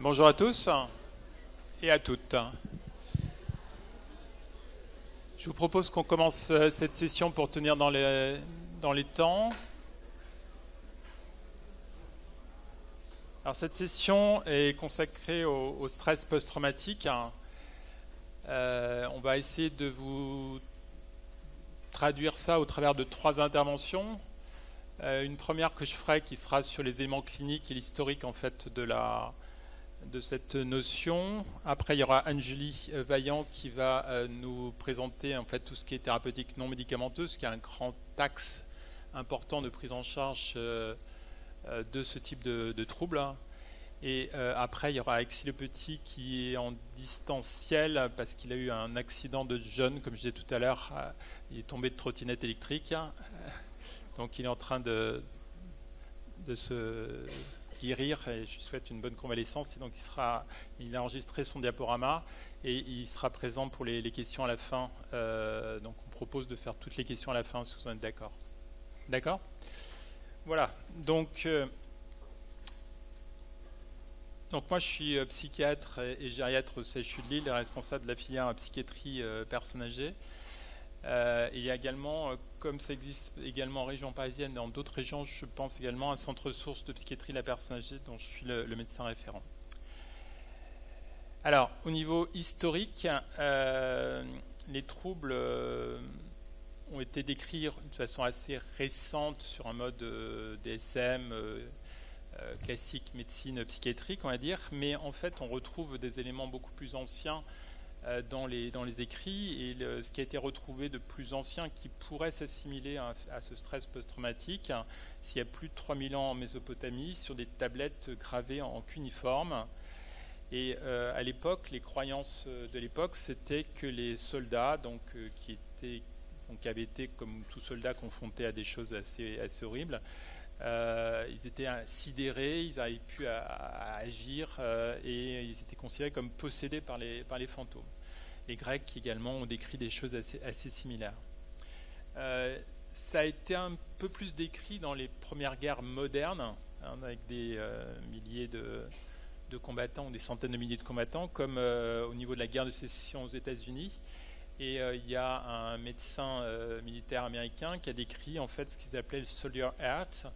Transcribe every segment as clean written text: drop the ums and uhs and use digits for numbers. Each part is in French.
Bonjour à tous et à toutes. Je vous propose qu'on commence cette session pour tenir dans les temps. Alors cette session est consacrée au stress post-traumatique. On va essayer de vous traduire ça au travers de 3 interventions. Une première que je ferai qui sera sur les éléments cliniques et l'historique en fait de cette notion. Après, il y aura Anne-Julie Vaillant qui va nous présenter en fait tout ce qui est thérapeutique non médicamenteuse, qui est un grand axe important de prise en charge de ce type de troubles. Et après, il y aura Alexis Le Petit qui est en distanciel parce qu'il a eu un accident de jeune, comme je disais tout à l'heure, il est tombé de trottinette électrique. Donc il est en train de se guérir et je lui souhaite une bonne convalescence. Et donc il a enregistré son diaporama et il sera présent pour les questions à la fin. Donc on propose de faire toutes les questions à la fin si vous en êtes d'accord. D'accord ? Voilà. Donc moi je suis psychiatre et gériatre au CHU de Lille, responsable de la filière psychiatrie personnes âgées. Il y a également, comme ça existe également en région parisienne et dans d'autres régions, je pense également un centre ressources de psychiatrie de la personne âgée dont je suis le médecin référent. Alors, au niveau historique, les troubles ont été décrits de façon assez récente sur un mode DSM, classique médecine psychiatrique, on va dire, mais en fait, on retrouve des éléments beaucoup plus anciens dans les écrits et ce qui a été retrouvé de plus ancien qui pourrait s'assimiler à ce stress post-traumatique, s'il y a plus de 3000 ans en Mésopotamie, sur des tablettes gravées en cuniforme. Et à l'époque, les croyances de l'époque, c'était que les soldats, qui avaient été comme tout soldat confrontés à des choses assez horribles, ils étaient sidérés, ils n'arrivaient plus à agir et ils étaient considérés comme possédés par les fantômes. Les Grecs également ont décrit des choses assez similaires. Ça a été un peu plus décrit dans les premières guerres modernes, avec des milliers de combattants ou des centaines de milliers de combattants, comme au niveau de la guerre de sécession aux États-Unis. Et il y a un médecin militaire américain qui a décrit en fait ce qu'ils appelaient le soldier heart.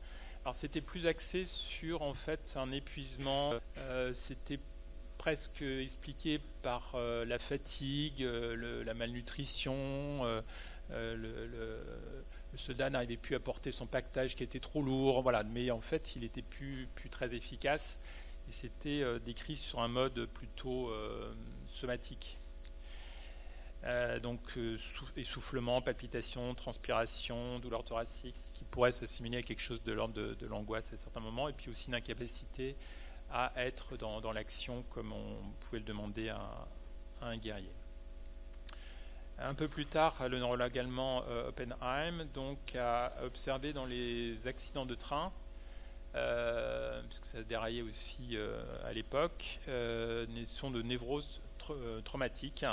Alors c'était plus axé sur en fait un épuisement, c'était presque expliqué par la fatigue, la malnutrition, le soldat n'arrivait plus à porter son pactage qui était trop lourd, voilà. Mais en fait il était plus très efficace et c'était décrit sur un mode plutôt somatique. Donc essoufflement, palpitations, transpiration, douleur thoracique, qui pourrait s'assimiler à quelque chose de l'ordre de l'angoisse à certains moments, et puis aussi une incapacité à être dans l'action comme on pouvait le demander à un guerrier. Un peu plus tard, le neurologue allemand Oppenheim a observé dans les accidents de train, puisque ça déraillait aussi à l'époque, une notion de névrose traumatique,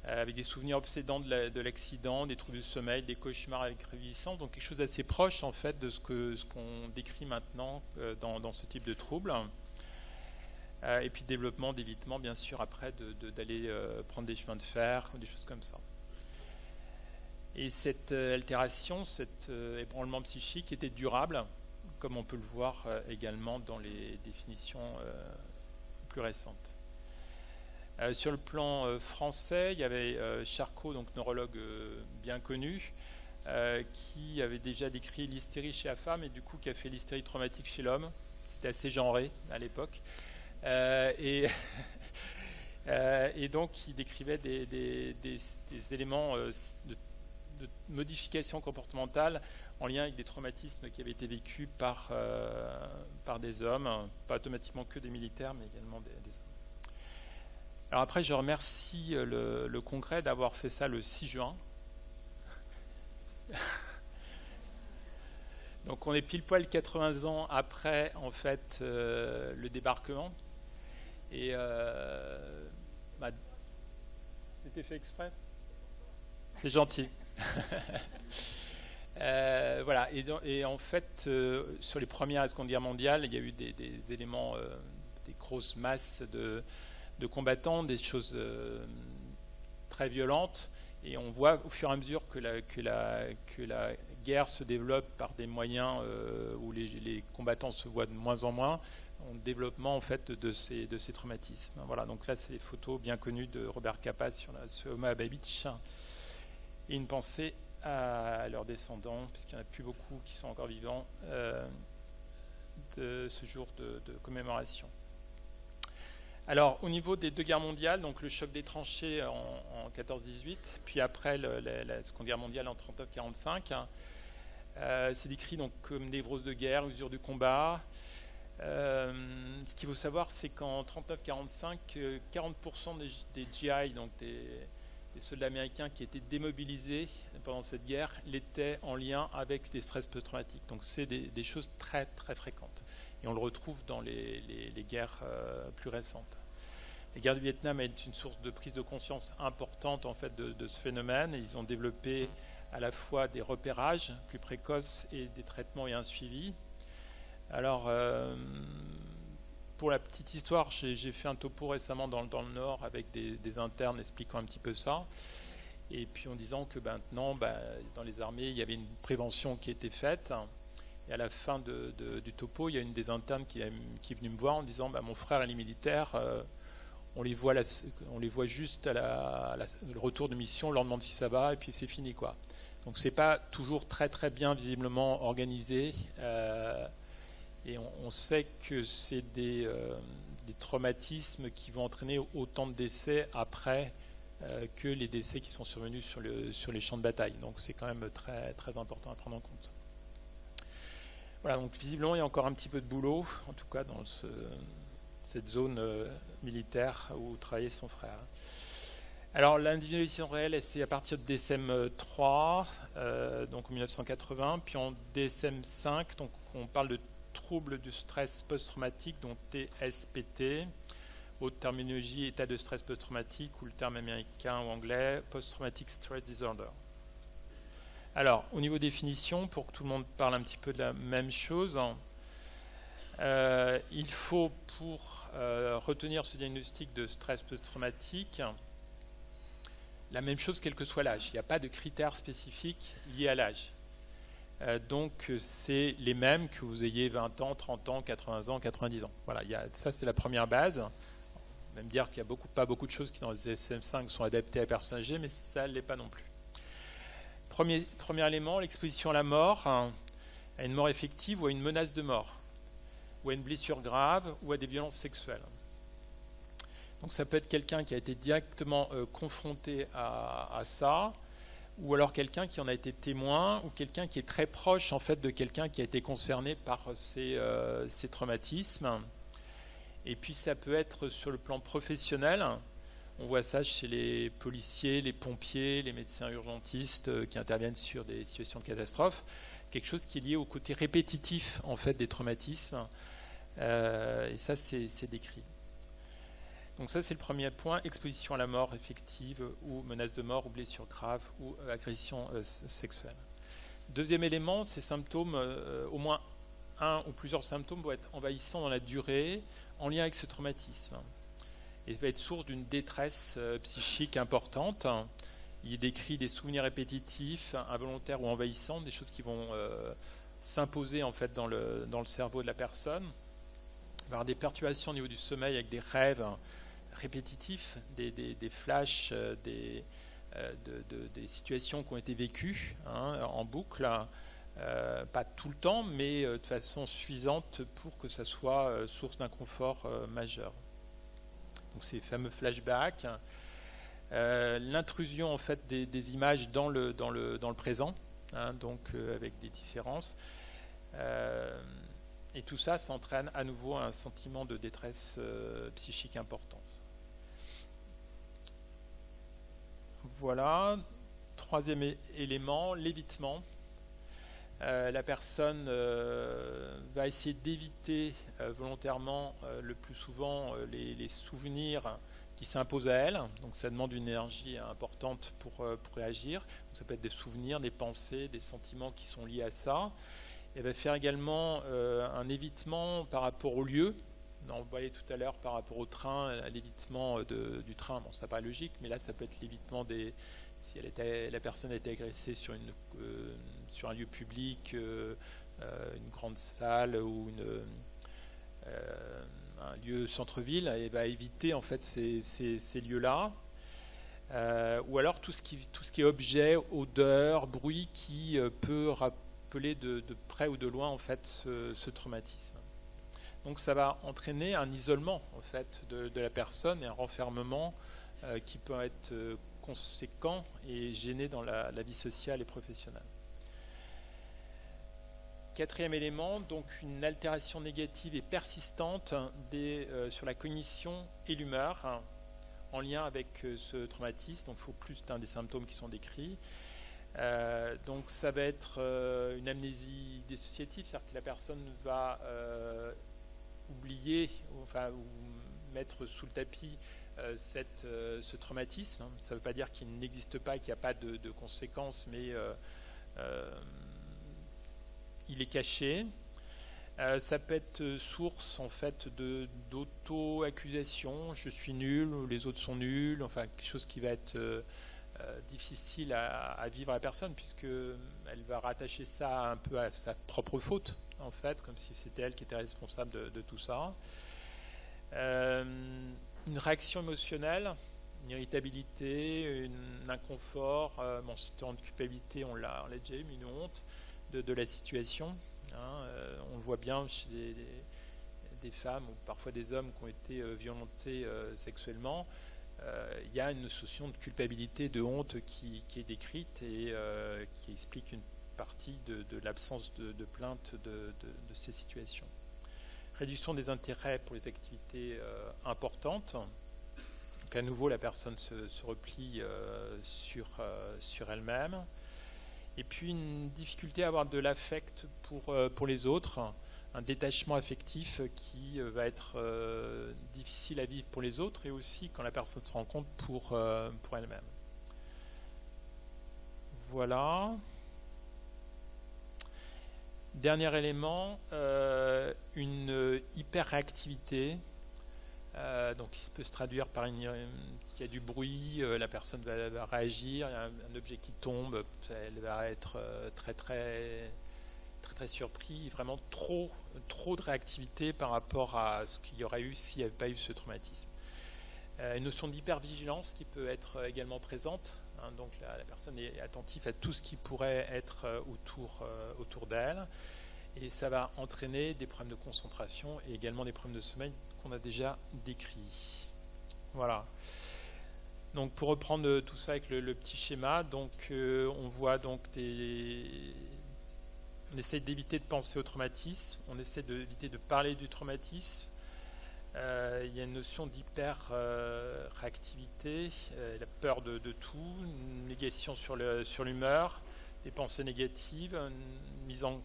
avec des souvenirs obsédants de l'accident, des troubles du sommeil, des cauchemars avec réviviscence, donc quelque chose d'assez proche en fait de ce qu'on décrit maintenant dans ce type de troubles. Et puis développement d'évitement bien sûr après d'aller prendre des chemins de fer ou des choses comme ça. Et cette altération, cet ébranlement psychique était durable, comme on peut le voir également dans les définitions plus récentes. Sur le plan français, il y avait Charcot, donc neurologue bien connu, qui avait déjà décrit l'hystérie chez la femme et du coup qui a fait l'hystérie traumatique chez l'homme. C'était assez genré à l'époque. Et donc il décrivait des éléments de modification comportementale en lien avec des traumatismes qui avaient été vécus par des hommes, pas automatiquement que des militaires, mais également des hommes. Alors après, je remercie le Congrès d'avoir fait ça le 6 juin. Donc on est pile poil 80 ans après en fait le débarquement. Et c'était fait exprès. C'est gentil. Voilà. Et en fait, sur les premières et secondes guerres mondiales, il y a eu des éléments des grosses masses de combattants, des choses très violentes. Et on voit au fur et à mesure que la guerre se développe par des moyens où les combattants se voient de moins en moins, en développement en fait de ces traumatismes. Voilà, donc là c'est les photos bien connues de Robert Capa sur Omaha Beach. Et une pensée à leurs descendants, puisqu'il n'y en a plus beaucoup qui sont encore vivants, de ce jour de commémoration. Alors, au niveau des deux guerres mondiales, donc le choc des tranchées en 14-18, puis après la Seconde Guerre mondiale en 39-45, c'est décrit donc comme névrose de guerre, usure du combat. Ce qu'il faut savoir, c'est qu'en 39-45, 40% des GI, donc des soldats américains qui étaient démobilisés pendant cette guerre, l'étaient en lien avec des stress post-traumatiques. Donc c'est des choses très très fréquentes. Et on le retrouve dans les guerres plus récentes. Les guerres du Vietnam est une source de prise de conscience importante en fait de ce phénomène. Et ils ont développé à la fois des repérages plus précoces et des traitements et un suivi. Alors, pour la petite histoire, j'ai fait un topo récemment dans le Nord avec des internes expliquant un petit peu ça. Et puis en disant que maintenant, dans les armées, il y avait une prévention qui était faite. Et à la fin du topo, il y a une des internes qui est venue me voir en disant mon frère et les militaires, on les voit juste à le retour de mission, on leur demande si ça va, et puis c'est fini, quoi. Donc c'est pas toujours très très bien visiblement organisé. Et on sait que c'est des traumatismes qui vont entraîner autant de décès après que les décès qui sont survenus sur les champs de bataille. Donc c'est quand même très, très important à prendre en compte. Voilà, donc visiblement il y a encore un petit peu de boulot, en tout cas dans cette zone militaire où travaillait son frère. Alors l'individualisation réelle, c'est à partir de DSM-3, donc en 1980, puis en DSM-5, donc on parle de troubles du stress post-traumatique, donc TSPT, haute terminologie, état de stress post-traumatique, ou le terme américain ou anglais, post-traumatic stress disorder. Alors, au niveau définition, pour que tout le monde parle un petit peu de la même chose, il faut, pour retenir ce diagnostic de stress post-traumatique, la même chose quel que soit l'âge. Il n'y a pas de critères spécifiques liés à l'âge. Donc, c'est les mêmes que vous ayez 20 ans, 30 ans, 80 ans, 90 ans. Voilà, ça c'est la première base. Même dire qu'il n'y a pas beaucoup de choses qui dans les DSM-5 sont adaptées à personnes âgées, mais ça ne l'est pas non plus. Premier élément, l'exposition à la mort, à une mort effective ou à une menace de mort, ou à une blessure grave, ou à des violences sexuelles. Donc ça peut être quelqu'un qui a été directement confronté à ça, ou alors quelqu'un qui en a été témoin, ou quelqu'un qui est très proche en fait de quelqu'un qui a été concerné par ces traumatismes. Et puis ça peut être sur le plan professionnel. On voit ça chez les policiers, les pompiers, les médecins urgentistes qui interviennent sur des situations de catastrophe. Quelque chose qui est lié au côté répétitif en fait des traumatismes. Et ça c'est décrit. Donc ça c'est le premier point, exposition à la mort effective ou menace de mort ou blessure grave ou agression sexuelle. Deuxième élément, ces symptômes, au moins un ou plusieurs symptômes vont être envahissants dans la durée en lien avec ce traumatisme. Et va être source d'une détresse psychique importante. Il décrit des souvenirs répétitifs, involontaires ou envahissants, des choses qui vont s'imposer en fait dans le cerveau de la personne. Il va y avoir des perturbations au niveau du sommeil avec des rêves répétitifs, des flashs, des situations qui ont été vécues en boucle, pas tout le temps, mais de façon suffisante pour que ça soit source d'inconfort majeur. Donc ces fameux flashbacks, l'intrusion en fait des images dans le présent, donc avec des différences, et tout ça s'entraîne à nouveau un sentiment de détresse psychique importante. Voilà. Troisième élément, l'évitement. La personne va essayer d'éviter volontairement le plus souvent les souvenirs qui s'imposent à elle. Donc ça demande une énergie importante pour réagir. Donc ça peut être des souvenirs, des pensées, des sentiments qui sont liés à ça. Elle va faire également un évitement par rapport au lieu. On en voyait tout à l'heure par rapport au train, à l'évitement du train. Bon, ça paraît logique, mais là, ça peut être l'évitement si la personne a été agressée sur un lieu public, une grande salle ou un lieu centre-ville, et va éviter en fait ces lieux-là. Ou alors tout ce qui est objet, odeur, bruit qui peut rappeler de près ou de loin en fait ce traumatisme. Donc ça va entraîner un isolement en fait de la personne et un renfermement qui peut être conséquent et gêné dans la vie sociale et professionnelle. Quatrième élément, donc une altération négative et persistante sur la cognition et l'humeur en lien avec ce traumatisme. Donc il faut plus d'un des symptômes qui sont décrits. Donc ça va être une amnésie dissociative, c'est-à-dire que la personne va oublier ou mettre sous le tapis ce traumatisme. Ça ne veut pas dire qu'il n'existe pas, qu'il n'y a pas de conséquences, mais il est caché. Ça peut être source en fait d'auto-accusation, je suis nul, ou les autres sont nuls, enfin quelque chose qui va être difficile à vivre à la personne, puisque elle va rattacher ça un peu à sa propre faute, en fait, comme si c'était elle qui était responsable de tout ça. Une réaction émotionnelle, une irritabilité, un inconfort, bon, c'était en culpabilité, on l'a déjà eu, une honte de la situation. On le voit bien chez des femmes ou parfois des hommes qui ont été violentés sexuellement. Il y a une notion de culpabilité, de honte qui est décrite et qui explique une partie de l'absence de plainte de ces situations. Réduction des intérêts pour les activités importantes. Donc à nouveau, la personne se replie sur elle-même. Et puis une difficulté à avoir de l'affect pour les autres, un détachement affectif qui va être difficile à vivre pour les autres et aussi quand la personne se rend compte pour elle-même. Voilà. Dernier élément, une hyperréactivité. Donc il peut se traduire par s'il y a du bruit, la personne va réagir, il y a un objet qui tombe, elle va être très surpris, vraiment trop de réactivité par rapport à ce qu'il y aurait eu s'il n'y avait pas eu ce traumatisme. Une notion d'hypervigilance qui peut être également présente, donc la personne est attentive à tout ce qui pourrait être autour d'elle, et ça va entraîner des problèmes de concentration et également des problèmes de sommeil qu'on a déjà décrit. Voilà. Donc pour reprendre tout ça avec le petit schéma, donc on voit donc on essaie d'éviter de penser au traumatisme, on essaie d'éviter de parler du traumatisme. Il y a une notion d'hyper-réactivité, la peur de tout, une négation sur l'humeur, des pensées négatives, une mise en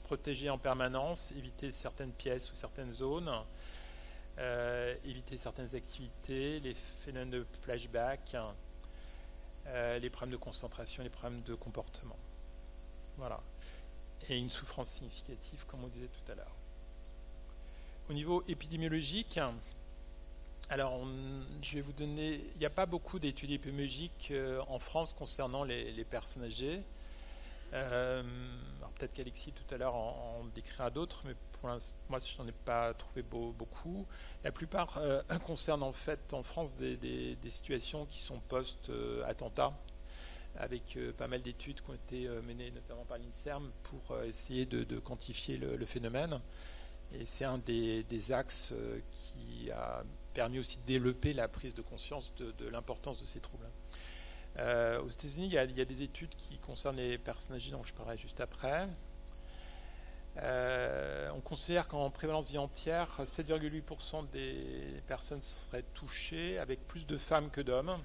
protégée en permanence, éviter certaines pièces ou certaines zones. Éviter certaines activités, les phénomènes de flashback, les problèmes de concentration, les problèmes de comportement. Voilà. Et une souffrance significative, comme on disait tout à l'heure. Au niveau épidémiologique, alors je vais vous donner, il n'y a pas beaucoup d'études épidémiologiques en France concernant les personnes âgées. Alors peut-être qu'Alexis tout à l'heure en décrira d'autres, mais pour l'instant, moi je n'en ai pas trouvé beaucoup. La plupart concernent en fait en France des situations qui sont post-attentat, avec pas mal d'études qui ont été menées notamment par l'INSERM pour essayer de quantifier le phénomène. Et c'est un des axes qui a permis aussi de développer la prise de conscience de l'importance de ces troubles. Aux États-Unis, il y a des études qui concernent les personnes âgées, dont je parlerai juste après. On considère qu'en prévalence vie entière, 7,8% des personnes seraient touchées, avec plus de femmes que d'hommes.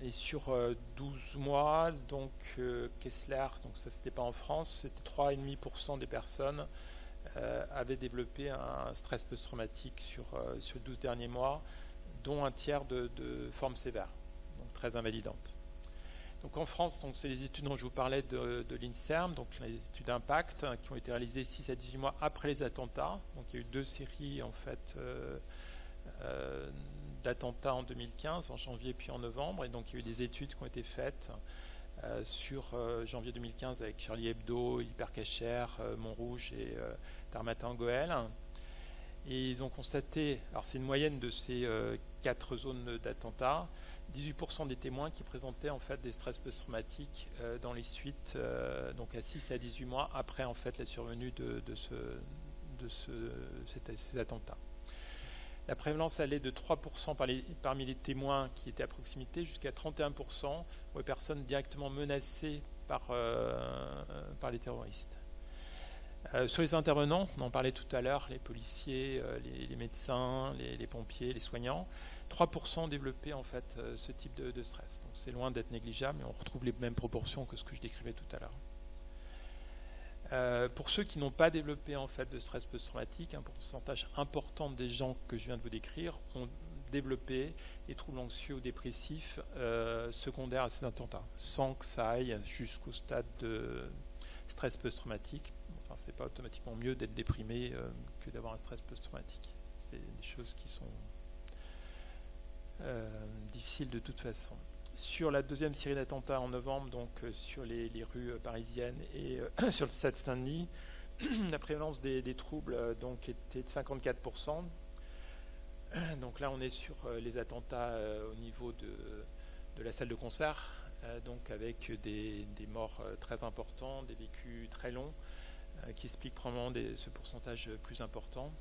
Et sur 12 mois, donc Kessler, donc ça c'était pas en France, c'était 3,5% des personnes avaient développé un stress post-traumatique sur les 12 derniers mois, dont un tiers de forme sévère, donc très invalidante. Donc en France, c'est les études dont je vous parlais de l'INSERM, donc les études d'impact qui ont été réalisées 6 à 18 mois après les attentats. Donc il y a eu 2 séries en fait d'attentats en 2015, en janvier puis en novembre, et donc il y a eu des études qui ont été faites sur janvier 2015 avec Charlie Hebdo, Hypercacher, Montrouge et Tarmatin Goël. Et ils ont constaté, alors c'est une moyenne de ces 4 zones d'attentats, 18% des témoins qui présentaient en fait des stress post-traumatiques dans les suites, donc à 6 à 18 mois après en fait la survenue de ces attentats. La prévalence allait de 3% parmi les témoins qui étaient à proximité jusqu'à 31% pour les personnes directement menacées par les terroristes. Sur les intervenants, on en parlait tout à l'heure, les policiers, les médecins, les pompiers, les soignants, 3% développaient en fait ce type de stress. Donc c'est loin d'être négligeable, mais on retrouve les mêmes proportions que ce que je décrivais tout à l'heure. Pour ceux qui n'ont pas développé en fait de stress post-traumatique, un pourcentage important des gens que je viens de vous décrire ont développé des troubles anxieux ou dépressifs secondaires à ces attentats, sans que ça aille jusqu'au stade de stress post-traumatique. Enfin, c'est pas automatiquement mieux d'être déprimé que d'avoir un stress post-traumatique. C'est des choses qui sont difficiles de toute façon. Sur la deuxième série d'attentats en novembre, donc sur les rues parisiennes et sur le stade Saint-Denis, la prévalence des troubles donc était de 54%. Donc là, on est sur les attentats au niveau de la salle de concert, donc avec des morts très importants, des vécus très longs, qui explique probablement ce pourcentage plus important.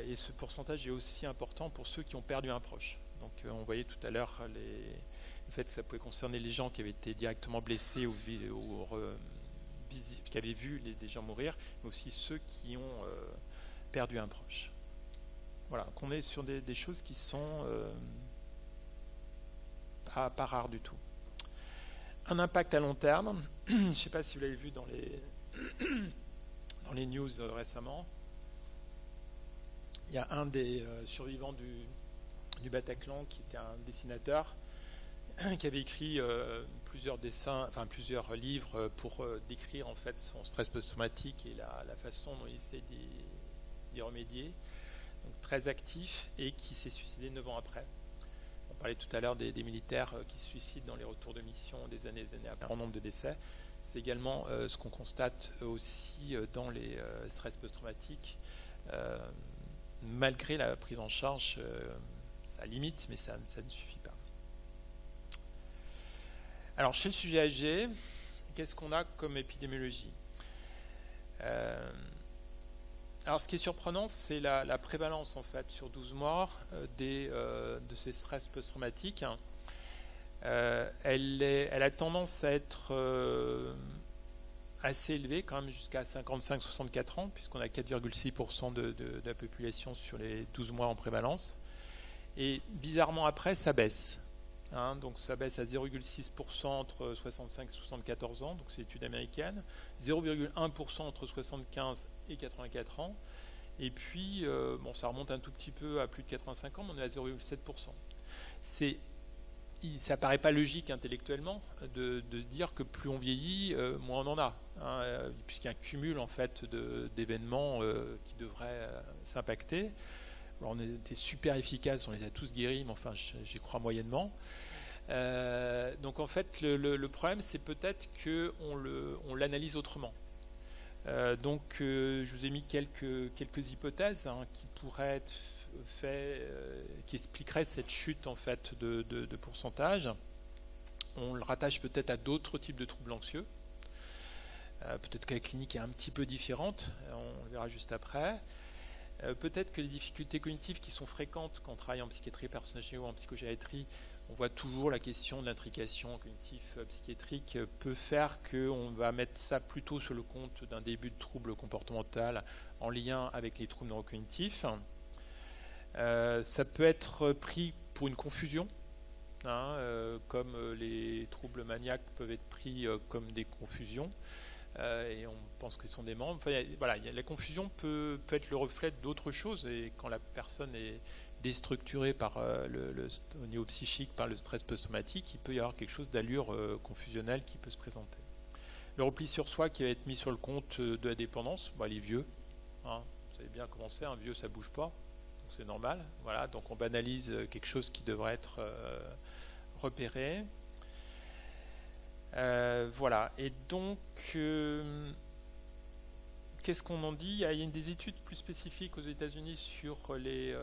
Et ce pourcentage est aussi important pour ceux qui ont perdu un proche. Donc on voyait tout à l'heure le fait que ça pouvait concerner les gens qui avaient été directement blessés ou qui avaient vu des gens mourir, mais aussi ceux qui ont perdu un proche. Voilà, qu'on est sur des choses qui sont pas rares du tout. Un impact à long terme, je ne sais pas si vous l'avez vu dans les news récemment, il y a un des survivants du Bataclan qui était un dessinateur qui avait écrit plusieurs plusieurs livres pour décrire en fait son stress post-traumatique et la façon dont il essaie d'y remédier. Donc très actif, et qui s'est suicidé 9 ans après. On parlait tout à l'heure des militaires qui se suicident dans les retours de mission des années après, un grand nombre de décès. C'est également ce qu'on constate aussi dans les stress post-traumatiques. Malgré la prise en charge, ça limite, mais ça ne suffit pas. Alors, chez le sujet âgé, qu'est-ce qu'on a comme épidémiologie ? Alors, ce qui est surprenant, c'est la prévalence, en fait, sur 12 morts de ces stress post-traumatiques. Elle a tendance à être assez élevée, quand même, jusqu'à 55-64 ans, puisqu'on a 4,6% de la population sur les 12 mois en prévalence. Et bizarrement, après, ça baisse. Donc ça baisse à 0,6% entre 65 et 74 ans, donc c'est l'étude américaine, 0,1% entre 75 et 84 ans, et puis ça remonte un tout petit peu à plus de 85 ans, mais on est à 0,7%. Ça paraît pas logique intellectuellement de se dire que plus on vieillit, moins on en a, puisqu'il y a un cumul en fait d'événements qui devraient s'impacter. Alors, on était super efficaces, on les a tous guéris, mais enfin j'y crois moyennement. Donc en fait le problème, c'est peut-être qu'on l'analyse autrement. Donc je vous ai mis quelques hypothèses qui pourraient être qui expliqueraient cette chute en fait de pourcentage. On le rattache peut-être à d'autres types de troubles anxieux. Peut-être que la clinique est un petit peu différente, on le verra juste après. Peut-être que les difficultés cognitives qui sont fréquentes quand on travaille en psychiatrie personnalisée ou en psychogériatrie, on voit toujours la question de l'intrication cognitive psychiatrique peut faire qu'on va mettre ça plutôt sur le compte d'un début de trouble comportemental en lien avec les troubles neurocognitifs. Ça peut être pris pour une confusion, comme les troubles maniaques peuvent être pris comme des confusions. Et on pense qu'ils sont des membres. Enfin, la confusion peut être le reflet d'autre chose, et quand la personne est déstructuré par au niveau psychique par le stress post-traumatique, il peut y avoir quelque chose d'allure confusionnelle qui peut se présenter. Le repli sur soi qui va être mis sur le compte de la dépendance, les vieux, hein, vous savez bien comment c'est, un vieux ça bouge pas, donc c'est normal. Voilà, donc on banalise quelque chose qui devrait être repéré. Voilà, et donc qu'est-ce qu'on en dit? Il y a des études plus spécifiques aux États-Unis sur les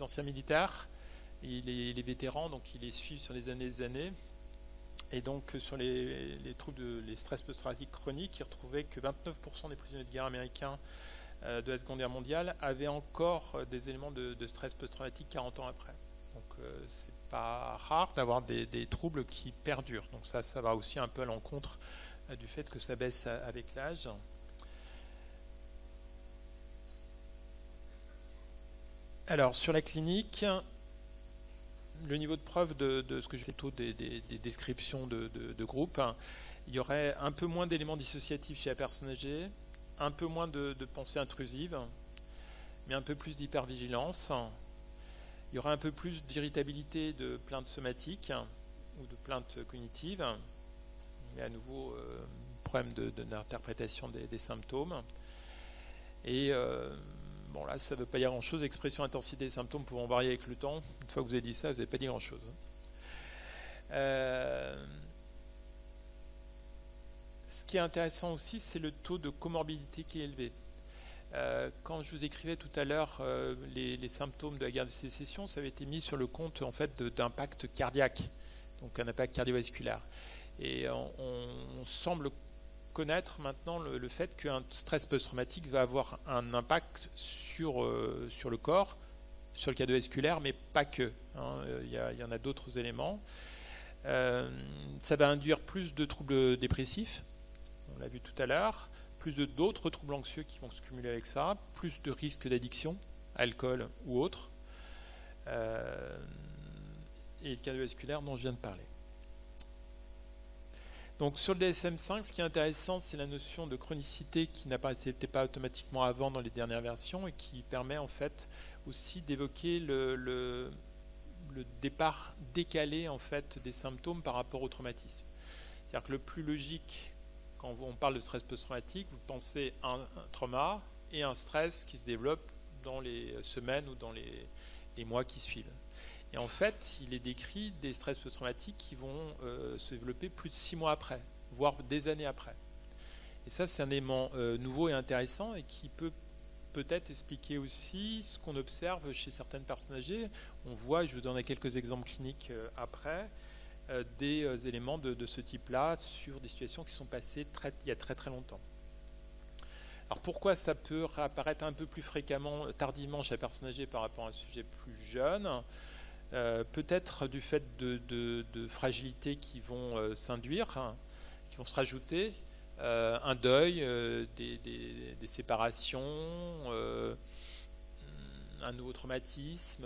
anciens militaires et les vétérans, donc ils les suivent sur les années. Et donc sur les troubles les stress post-traumatiques chroniques, ils retrouvaient que 29% des prisonniers de guerre américains de la Seconde Guerre mondiale avaient encore des éléments de stress post-traumatique 40 ans après. Donc c'est pas rare d'avoir des troubles qui perdurent. Donc ça va aussi un peu à l'encontre du fait que ça baisse avec l'âge. Alors sur la clinique, le niveau de preuve de ce que j'ai plutôt des descriptions de groupe, il y aurait un peu moins d'éléments dissociatifs chez la personne âgée, un peu moins de pensées intrusives, mais un peu plus d'hypervigilance. Il y aurait un peu plus d'irritabilité, de plaintes somatiques ou de plaintes cognitives, mais à nouveau problème d'interprétation des symptômes. Et bon, là, ça ne veut pas dire grand-chose. Expression, intensité des symptômes pouvant varier avec le temps. Une fois que vous avez dit ça, vous n'avez pas dit grand-chose. Ce qui est intéressant aussi, c'est le taux de comorbidité qui est élevé. Quand je vous écrivais tout à l'heure les symptômes de la guerre de sécession, ça avait été mis sur le compte en fait d'impact cardiaque, donc un impact cardiovasculaire. Et on semble connaître maintenant le fait qu'un stress post-traumatique va avoir un impact sur le corps, sur le cardiovasculaire, mais pas que. Il y en a d'autres éléments. Ça va induire plus de troubles dépressifs, on l'a vu tout à l'heure, plus d'autres troubles anxieux qui vont se cumuler avec ça, plus de risques d'addiction, alcool ou autre, et le cardiovasculaire dont je viens de parler. Donc sur le DSM-5, ce qui est intéressant, c'est la notion de chronicité qui n'apparaissait pas automatiquement avant dans les dernières versions et qui permet en fait aussi d'évoquer le départ décalé en fait des symptômes par rapport au traumatisme. C'est-à-dire que le plus logique, quand on parle de stress post-traumatique, vous pensez à un trauma et un stress qui se développe dans les semaines ou dans les mois qui suivent. Et en fait, il est décrit des stress post-traumatiques qui vont se développer plus de 6 mois après, voire des années après. Et ça, c'est un élément nouveau et intéressant et qui peut peut-être expliquer aussi ce qu'on observe chez certaines personnes âgées. On voit, je vous donnerai quelques exemples cliniques après, des éléments de ce type-là sur des situations qui sont passées il y a très très longtemps. Alors pourquoi ça peut réapparaître un peu plus fréquemment, tardivement chez la personne âgée par rapport à un sujet plus jeune? Peut-être du fait de fragilités qui vont s'induire, qui vont se rajouter, un deuil, des séparations, un nouveau traumatisme,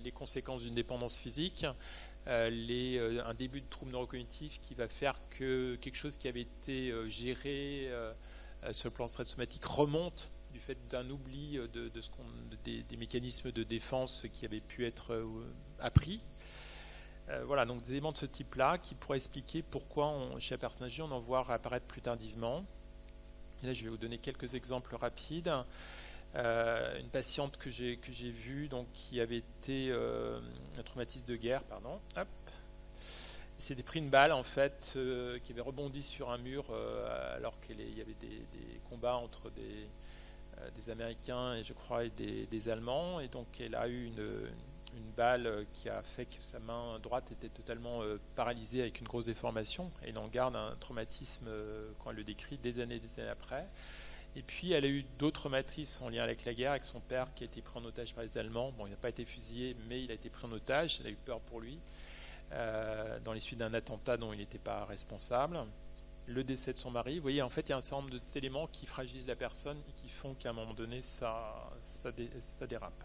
les conséquences d'une dépendance physique, un début de trouble neurocognitif qui va faire que quelque chose qui avait été géré sur le plan stress somatique remonte du fait d'un oubli des mécanismes de défense qui avaient pu être appris. Voilà, donc des éléments de ce type-là qui pourraient expliquer pourquoi chez la personne âgée on en voit apparaître plus tardivement. Et là, je vais vous donner quelques exemples rapides. Une patiente que j'ai vue, donc qui avait été un traumatisme de guerre, pardon. Hop. Il s'était pris une balle en fait, qui avait rebondi sur un mur alors qu'il y avait des combats entre des Américains et je crois des Allemands, et donc elle a eu une balle qui a fait que sa main droite était totalement paralysée avec une grosse déformation, et elle en garde un traumatisme quand elle le décrit des années après. Et puis elle a eu d'autres traumatismes en lien avec la guerre, avec son père qui a été pris en otage par les Allemands. Bon, il n'a pas été fusillé, mais il a été pris en otage, elle a eu peur pour lui, dans les suites d'un attentat dont il n'était pas responsable. Le décès de son mari. Vous voyez, en fait, il y a un certain nombre d'éléments qui fragilisent la personne et qui font qu'à un moment donné, ça dérape.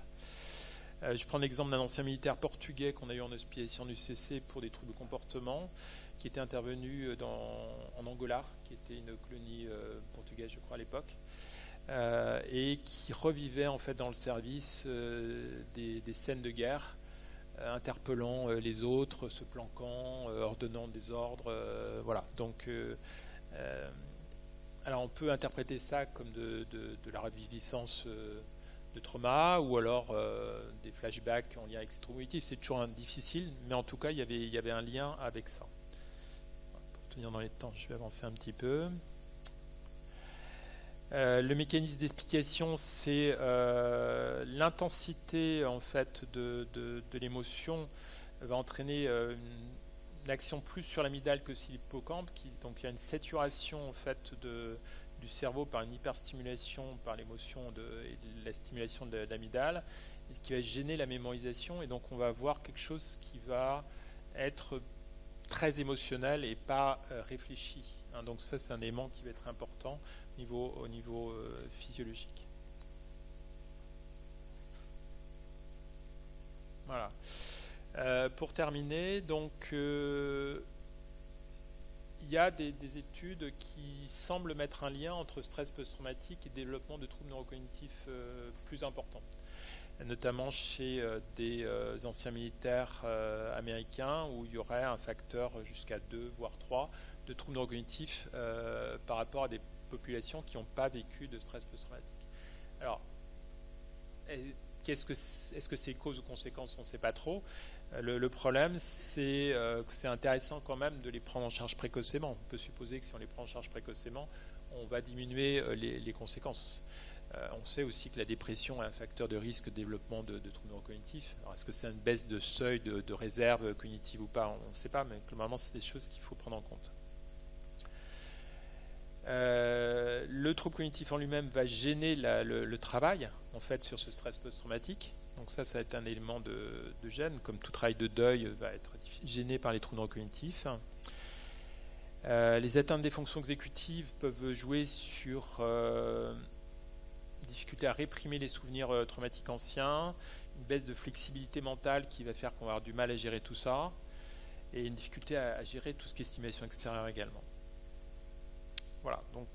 Je prends l'exemple d'un ancien militaire portugais qu'on a eu en hospitalisation du CC pour des troubles de comportement, qui était intervenu en Angola, qui était une colonie portugaise, je crois, à l'époque, et qui revivait en fait dans le service des scènes de guerre, interpellant les autres, se planquant, ordonnant des ordres, voilà. Donc, alors on peut interpréter ça comme de la reviviscence de trauma, ou alors des flashbacks en lien avec les troubles cognitifs. C'est toujours difficile, mais en tout cas, il y avait un lien avec ça. Pour tenir dans les temps, je vais avancer un petit peu. Le mécanisme d'explication, c'est l'intensité en fait de l'émotion va entraîner une action plus sur l'amygdale que sur l'hippocampe. Donc il y a une saturation en fait du cerveau par une hyperstimulation par l'émotion et de la stimulation de l'amygdale, qui va gêner la mémorisation, et donc on va avoir quelque chose qui va être très émotionnel et pas réfléchi. Donc ça, c'est un élément qui va être important au niveau physiologique. Voilà. Pour terminer, donc il y a des études qui semblent mettre un lien entre stress post-traumatique et développement de troubles neurocognitifs plus importants, notamment chez des anciens militaires américains, où il y aurait un facteur jusqu'à 2 voire 3 de troubles neurocognitifs par rapport à des populations qui n'ont pas vécu de stress post-traumatique. Alors, est-ce que c'est cause ou conséquence? On ne sait pas trop. Le problème, c'est que c'est intéressant quand même de les prendre en charge précocement. On peut supposer que si on les prend en charge précocement, on va diminuer les conséquences. On sait aussi que la dépression est un facteur de risque de développement de troubles neurocognitifs. Alors, est-ce que c'est une baisse de seuil de réserve cognitive ou pas? On ne sait pas, mais globalement, c'est des choses qu'il faut prendre en compte. Le trouble cognitif en lui-même va gêner le travail en fait sur ce stress post-traumatique. Donc ça va être un élément de gêne, comme tout travail de deuil va être gêné par les troubles neurocognitifs. Les atteintes des fonctions exécutives peuvent jouer sur difficulté à réprimer les souvenirs traumatiques anciens, une baisse de flexibilité mentale qui va faire qu'on va avoir du mal à gérer tout ça, et une difficulté à gérer tout ce qui est stimulation extérieure également. Voilà, donc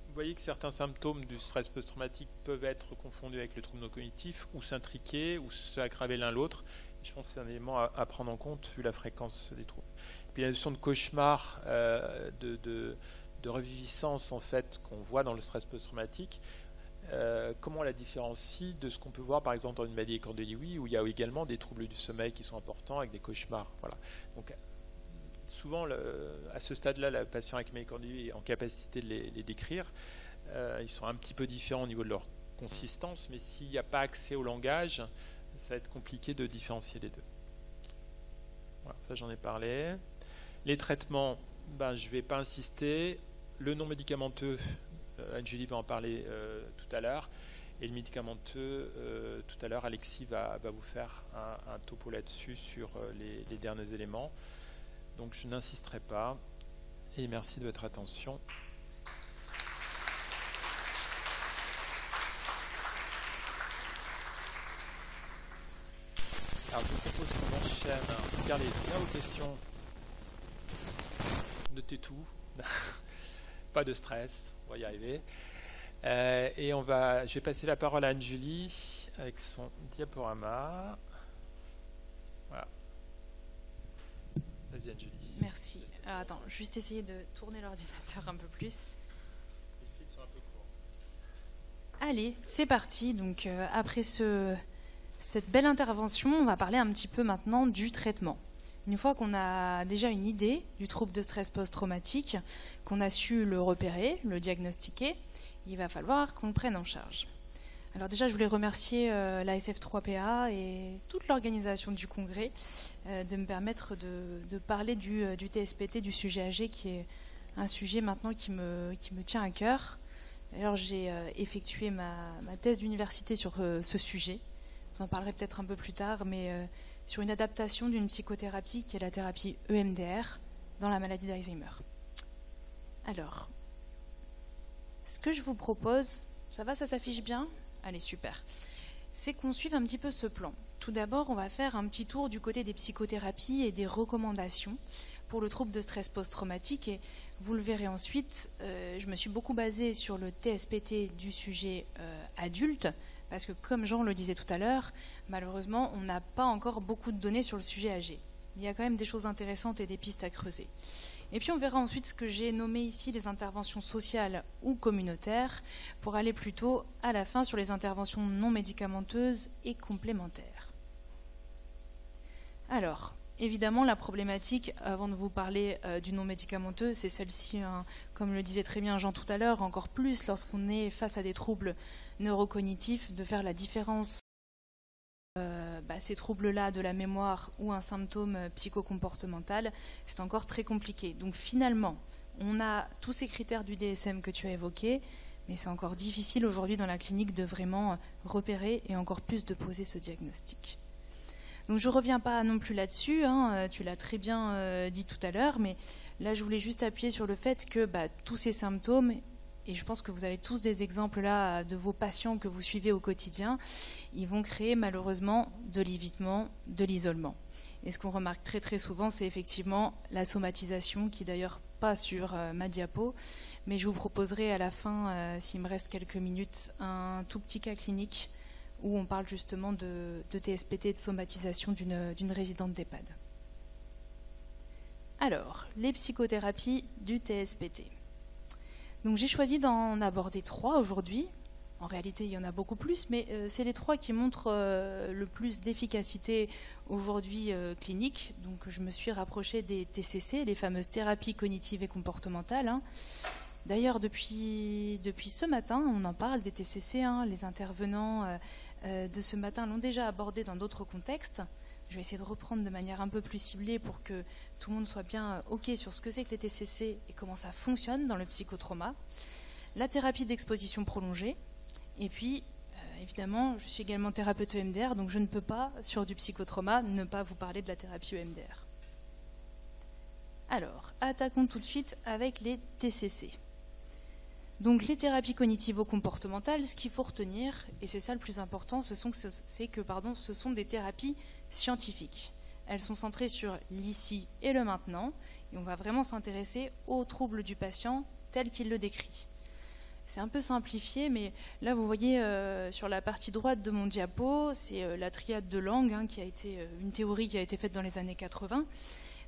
vous voyez que certains symptômes du stress post-traumatique peuvent être confondus avec le trouble neurocognitif, ou s'intriquer, ou s'aggraver l'un l'autre. Je pense que c'est un élément à prendre en compte vu la fréquence des troubles. Et puis la notion de cauchemar, de reviviscence en fait qu'on voit dans le stress post-traumatique, comment on la différencie de ce qu'on peut voir par exemple dans une maladie Écorne-de-Lewy, où il y a également des troubles du sommeil qui sont importants avec des cauchemars. Voilà. Donc souvent, à ce stade-là, le patient avec maladie Écorne-de-Lewy est en capacité de les décrire. Ils sont un petit peu différents au niveau de leur consistance, mais s'il n'y a pas accès au langage, ça va être compliqué de différencier les deux. Voilà, ça j'en ai parlé. Les traitements, je ne vais pas insister. Le non médicamenteux, Anne-Julie va en parler tout à l'heure. Et le médicamenteux, tout à l'heure, Alexis va vous faire un topo là-dessus sur les derniers éléments. Donc je n'insisterai pas. Et merci de votre attention. Alors je vous propose qu'on enchaîne. Regardez, bien vos questions. Notez tout. Pas de stress, on va y arriver. Et je vais passer la parole à Anne-Julie avec son diaporama. Voilà. Vas-y Anne-Julie. Merci. Alors, attends, juste essayer de tourner l'ordinateur un peu plus. Les fils sont un peu courts. Allez, c'est parti. Donc après cette belle intervention, on va parler un petit peu maintenant du traitement. Une fois qu'on a déjà une idée du trouble de stress post-traumatique, qu'on a su le repérer, le diagnostiquer, il va falloir qu'on le prenne en charge. Alors déjà, je voulais remercier la SF3PA et toute l'organisation du congrès de me permettre de parler du TSPT, du sujet âgé, qui est un sujet maintenant qui me tient à cœur. D'ailleurs, j'ai effectué ma thèse d'université sur ce sujet. Je vous en parlerai peut-être un peu plus tard, mais sur une adaptation d'une psychothérapie qui est la thérapie EMDR dans la maladie d'Alzheimer. Alors, ce que je vous propose, ça va, ça s'affiche bien ? Allez, super. C'est qu'on suive un petit peu ce plan. Tout d'abord, on va faire un petit tour du côté des psychothérapies et des recommandations pour le trouble de stress post-traumatique. Et vous le verrez ensuite, je me suis beaucoup basée sur le TSPT du sujet adulte, parce que comme Jean le disait tout à l'heure, malheureusement, on n'a pas encore beaucoup de données sur le sujet âgé. Il y a quand même des choses intéressantes et des pistes à creuser. Et puis on verra ensuite ce que j'ai nommé ici les interventions sociales ou communautaires, pour aller plutôt à la fin sur les interventions non médicamenteuses et complémentaires. Alors, évidemment, la problématique, avant de vous parler du non médicamenteux, c'est celle-ci, hein, comme le disait très bien Jean tout à l'heure, encore plus lorsqu'on est face à des troubles neurocognitifs, de faire la différence ces troubles-là de la mémoire ou un symptôme psychocomportemental, c'est encore très compliqué. Donc finalement, on a tous ces critères du DSM que tu as évoqués, mais c'est encore difficile aujourd'hui dans la clinique de vraiment repérer et encore plus de poser ce diagnostic. Donc je ne reviens pas non plus là-dessus, hein, tu l'as très bien dit tout à l'heure, mais là je voulais juste appuyer sur le fait que tous ces symptômes, et je pense que vous avez tous des exemples là de vos patients que vous suivez au quotidien, ils vont créer malheureusement de l'évitement, de l'isolement. Et ce qu'on remarque très très souvent, c'est effectivement la somatisation, qui d'ailleurs pas sur ma diapo, mais je vous proposerai à la fin, s'il me reste quelques minutes, un tout petit cas clinique où on parle justement de TSPT et de somatisation d'une résidente d'EHPAD. Alors, les psychothérapies du TSPT. Donc j'ai choisi d'en aborder 3 aujourd'hui. En réalité, il y en a beaucoup plus, mais c'est les 3 qui montrent le plus d'efficacité aujourd'hui clinique. Donc je me suis rapprochée des TCC, les fameuses thérapies cognitives et comportementales. Hein. D'ailleurs, depuis ce matin, on en parle des TCC. Hein, les intervenants de ce matin l'ont déjà abordé dans d'autres contextes. Je vais essayer de reprendre de manière un peu plus ciblée pour que tout le monde soit bien OK sur ce que c'est que les TCC et comment ça fonctionne dans le psychotrauma. La thérapie d'exposition prolongée. Et puis, évidemment, je suis également thérapeute EMDR, donc je ne peux pas, sur du psychotrauma, ne pas vous parler de la thérapie EMDR. Alors, attaquons tout de suite avec les TCC. Donc les thérapies cognitivo-comportementales, ce qu'il faut retenir, et c'est ça le plus important, ce sont des thérapies scientifiques. Elles sont centrées sur l'ici et le maintenant, et on va vraiment s'intéresser aux troubles du patient tel qu'il le décrit. C'est un peu simplifié, mais là vous voyez sur la partie droite de mon diapo, c'est la triade de Lang, hein, qui a été une théorie qui a été faite dans les années 80.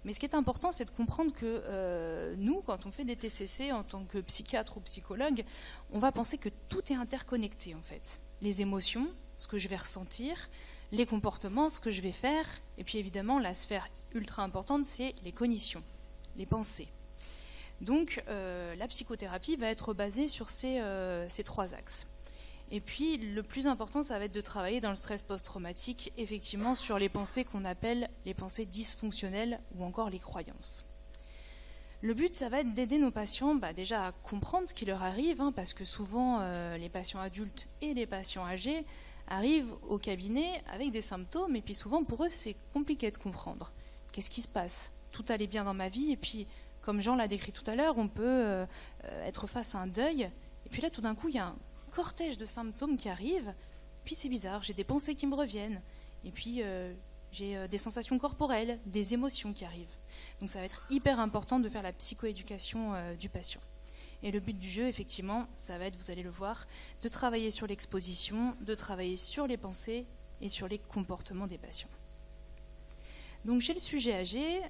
Mais ce qui est important, c'est de comprendre que nous, quand on fait des TCC en tant que psychiatre ou psychologue, on va penser que tout est interconnecté en fait. Les émotions, ce que je vais ressentir, les comportements, ce que je vais faire, et puis évidemment la sphère ultra importante, c'est les cognitions, les pensées. Donc la psychothérapie va être basée sur ces 3 axes. Et puis le plus important, ça va être de travailler dans le stress post-traumatique, effectivement sur les pensées qu'on appelle les pensées dysfonctionnelles ou encore les croyances. Le but, ça va être d'aider nos patients déjà à comprendre ce qui leur arrive, hein, parce que souvent les patients adultes et les patients âgés arrivent au cabinet avec des symptômes, et puis souvent pour eux c'est compliqué de comprendre. Qu'est-ce qui se passe ? Tout allait bien dans ma vie, et puis comme Jean l'a décrit tout à l'heure, on peut être face à un deuil, et puis là tout d'un coup il y a un cortège de symptômes qui arrivent, puis c'est bizarre, j'ai des pensées qui me reviennent, et puis j'ai des sensations corporelles, des émotions qui arrivent. Donc ça va être hyper important de faire la psychoéducation du patient. Et le but du jeu, effectivement, ça va être, vous allez le voir, de travailler sur l'exposition, de travailler sur les pensées et sur les comportements des patients. Donc chez le sujet âgé,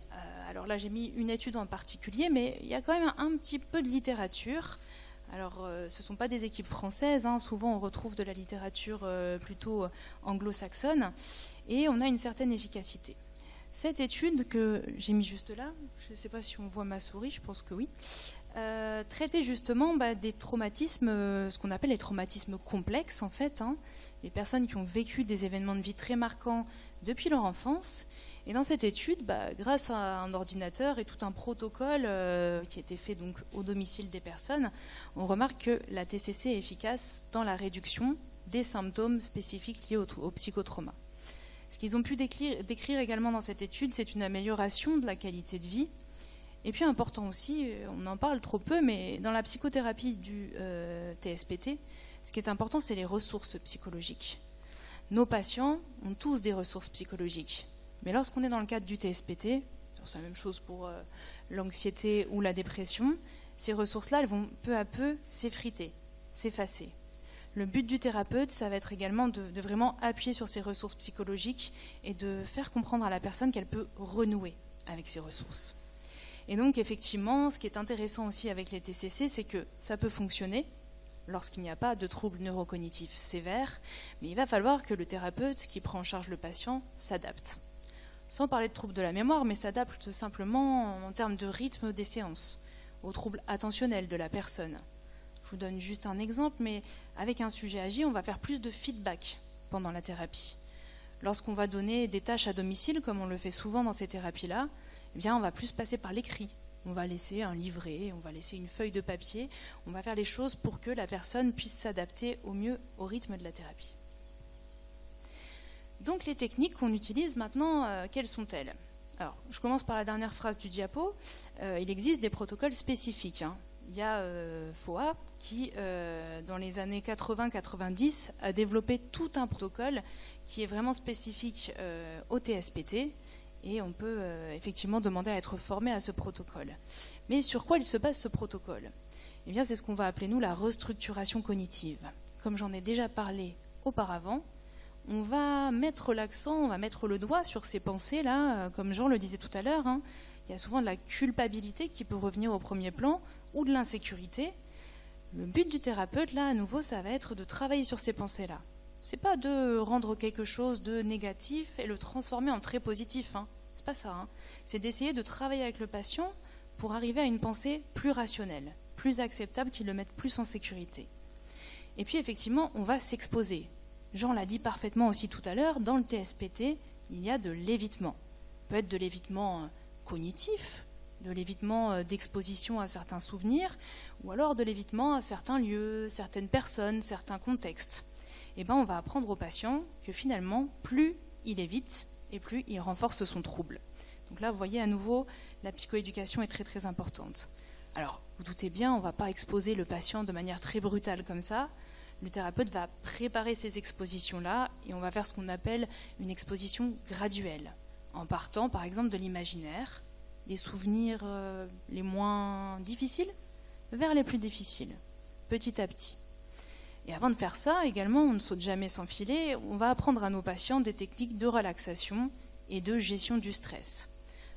alors là j'ai mis une étude en particulier, mais il y a quand même un petit peu de littérature. Alors, ce ne sont pas des équipes françaises, hein. Souvent on retrouve de la littérature plutôt anglo-saxonne, et on a une certaine efficacité. Cette étude que j'ai mis juste là, je ne sais pas si on voit ma souris, je pense que oui, traitait justement des traumatismes, ce qu'on appelle les traumatismes complexes en fait, hein, des personnes qui ont vécu des événements de vie très marquants depuis leur enfance. Et dans cette étude, grâce à un ordinateur et tout un protocole qui a été fait donc au domicile des personnes, on remarque que la TCC est efficace dans la réduction des symptômes spécifiques liés au psychotrauma. Ce qu'ils ont pu décrire également dans cette étude, c'est une amélioration de la qualité de vie. Et puis important aussi, on en parle trop peu, mais dans la psychothérapie du TSPT, ce qui est important, c'est les ressources psychologiques. nos patients ont tous des ressources psychologiques. Mais lorsqu'on est dans le cadre du TSPT, c'est la même chose pour l'anxiété ou la dépression, ces ressources-là, elles vont peu à peu s'effriter, s'effacer. Le but du thérapeute, ça va être également de vraiment appuyer sur ces ressources psychologiques et de faire comprendre à la personne qu'elle peut renouer avec ces ressources. Et donc, effectivement, ce qui est intéressant aussi avec les TCC, c'est que ça peut fonctionner lorsqu'il n'y a pas de troubles neurocognitifs sévères, mais il va falloir que le thérapeute qui prend en charge le patient s'adapte. Sans parler de troubles de la mémoire, mais s'adapte simplement en termes de rythme des séances, aux troubles attentionnels de la personne. Je vous donne juste un exemple, mais avec un sujet agi, on va faire plus de feedback pendant la thérapie. Lorsqu'on va donner des tâches à domicile, comme on le fait souvent dans ces thérapies-là, eh bien, on va plus passer par l'écrit. On va laisser un livret, on va laisser une feuille de papier, on va faire les choses pour que la personne puisse s'adapter au mieux au rythme de la thérapie. Donc les techniques qu'on utilise maintenant, quelles sont-elles? Alors, je commence par la dernière phrase du diapo. Il existe des protocoles spécifiques. Il y a FOA qui, dans les années 80-90, a développé tout un protocole qui est vraiment spécifique au TSPT. Et on peut effectivement demander à être formé à ce protocole. Mais sur quoi il se base ce protocole? Eh bien, c'est ce qu'on va appeler, nous, la restructuration cognitive. Comme j'en ai déjà parlé auparavant, on va mettre l'accent, on va mettre le doigt sur ces pensées-là, comme Jean le disait tout à l'heure. Il y a souvent de la culpabilité qui peut revenir au premier plan, ou de l'insécurité. Le but du thérapeute, là, à nouveau, ça va être de travailler sur ces pensées-là. C'est pas de rendre quelque chose de négatif et le transformer en très positif. C'est pas ça. C'est d'essayer de travailler avec le patient pour arriver à une pensée plus rationnelle, plus acceptable, qui le mette plus en sécurité. Et puis effectivement, on va s'exposer. Jean l'a dit parfaitement aussi tout à l'heure, dans le TSPT, il y a de l'évitement. Ça peut être de l'évitement cognitif, de l'évitement d'exposition à certains souvenirs, ou alors de l'évitement à certains lieux, certaines personnes, certains contextes. Eh ben, on va apprendre au patient que finalement, plus il évite et plus il renforce son trouble. Donc là, vous voyez à nouveau, la psychoéducation est très très importante. Alors, vous doutez bien, on ne va pas exposer le patient de manière très brutale comme ça. Le thérapeute va préparer ces expositions-là et on va faire ce qu'on appelle une exposition graduelle, en partant par exemple de l'imaginaire, des souvenirs les moins difficiles vers les plus difficiles, petit à petit. Et avant de faire ça, également, on ne saute jamais sans filet, on va apprendre à nos patients des techniques de relaxation et de gestion du stress.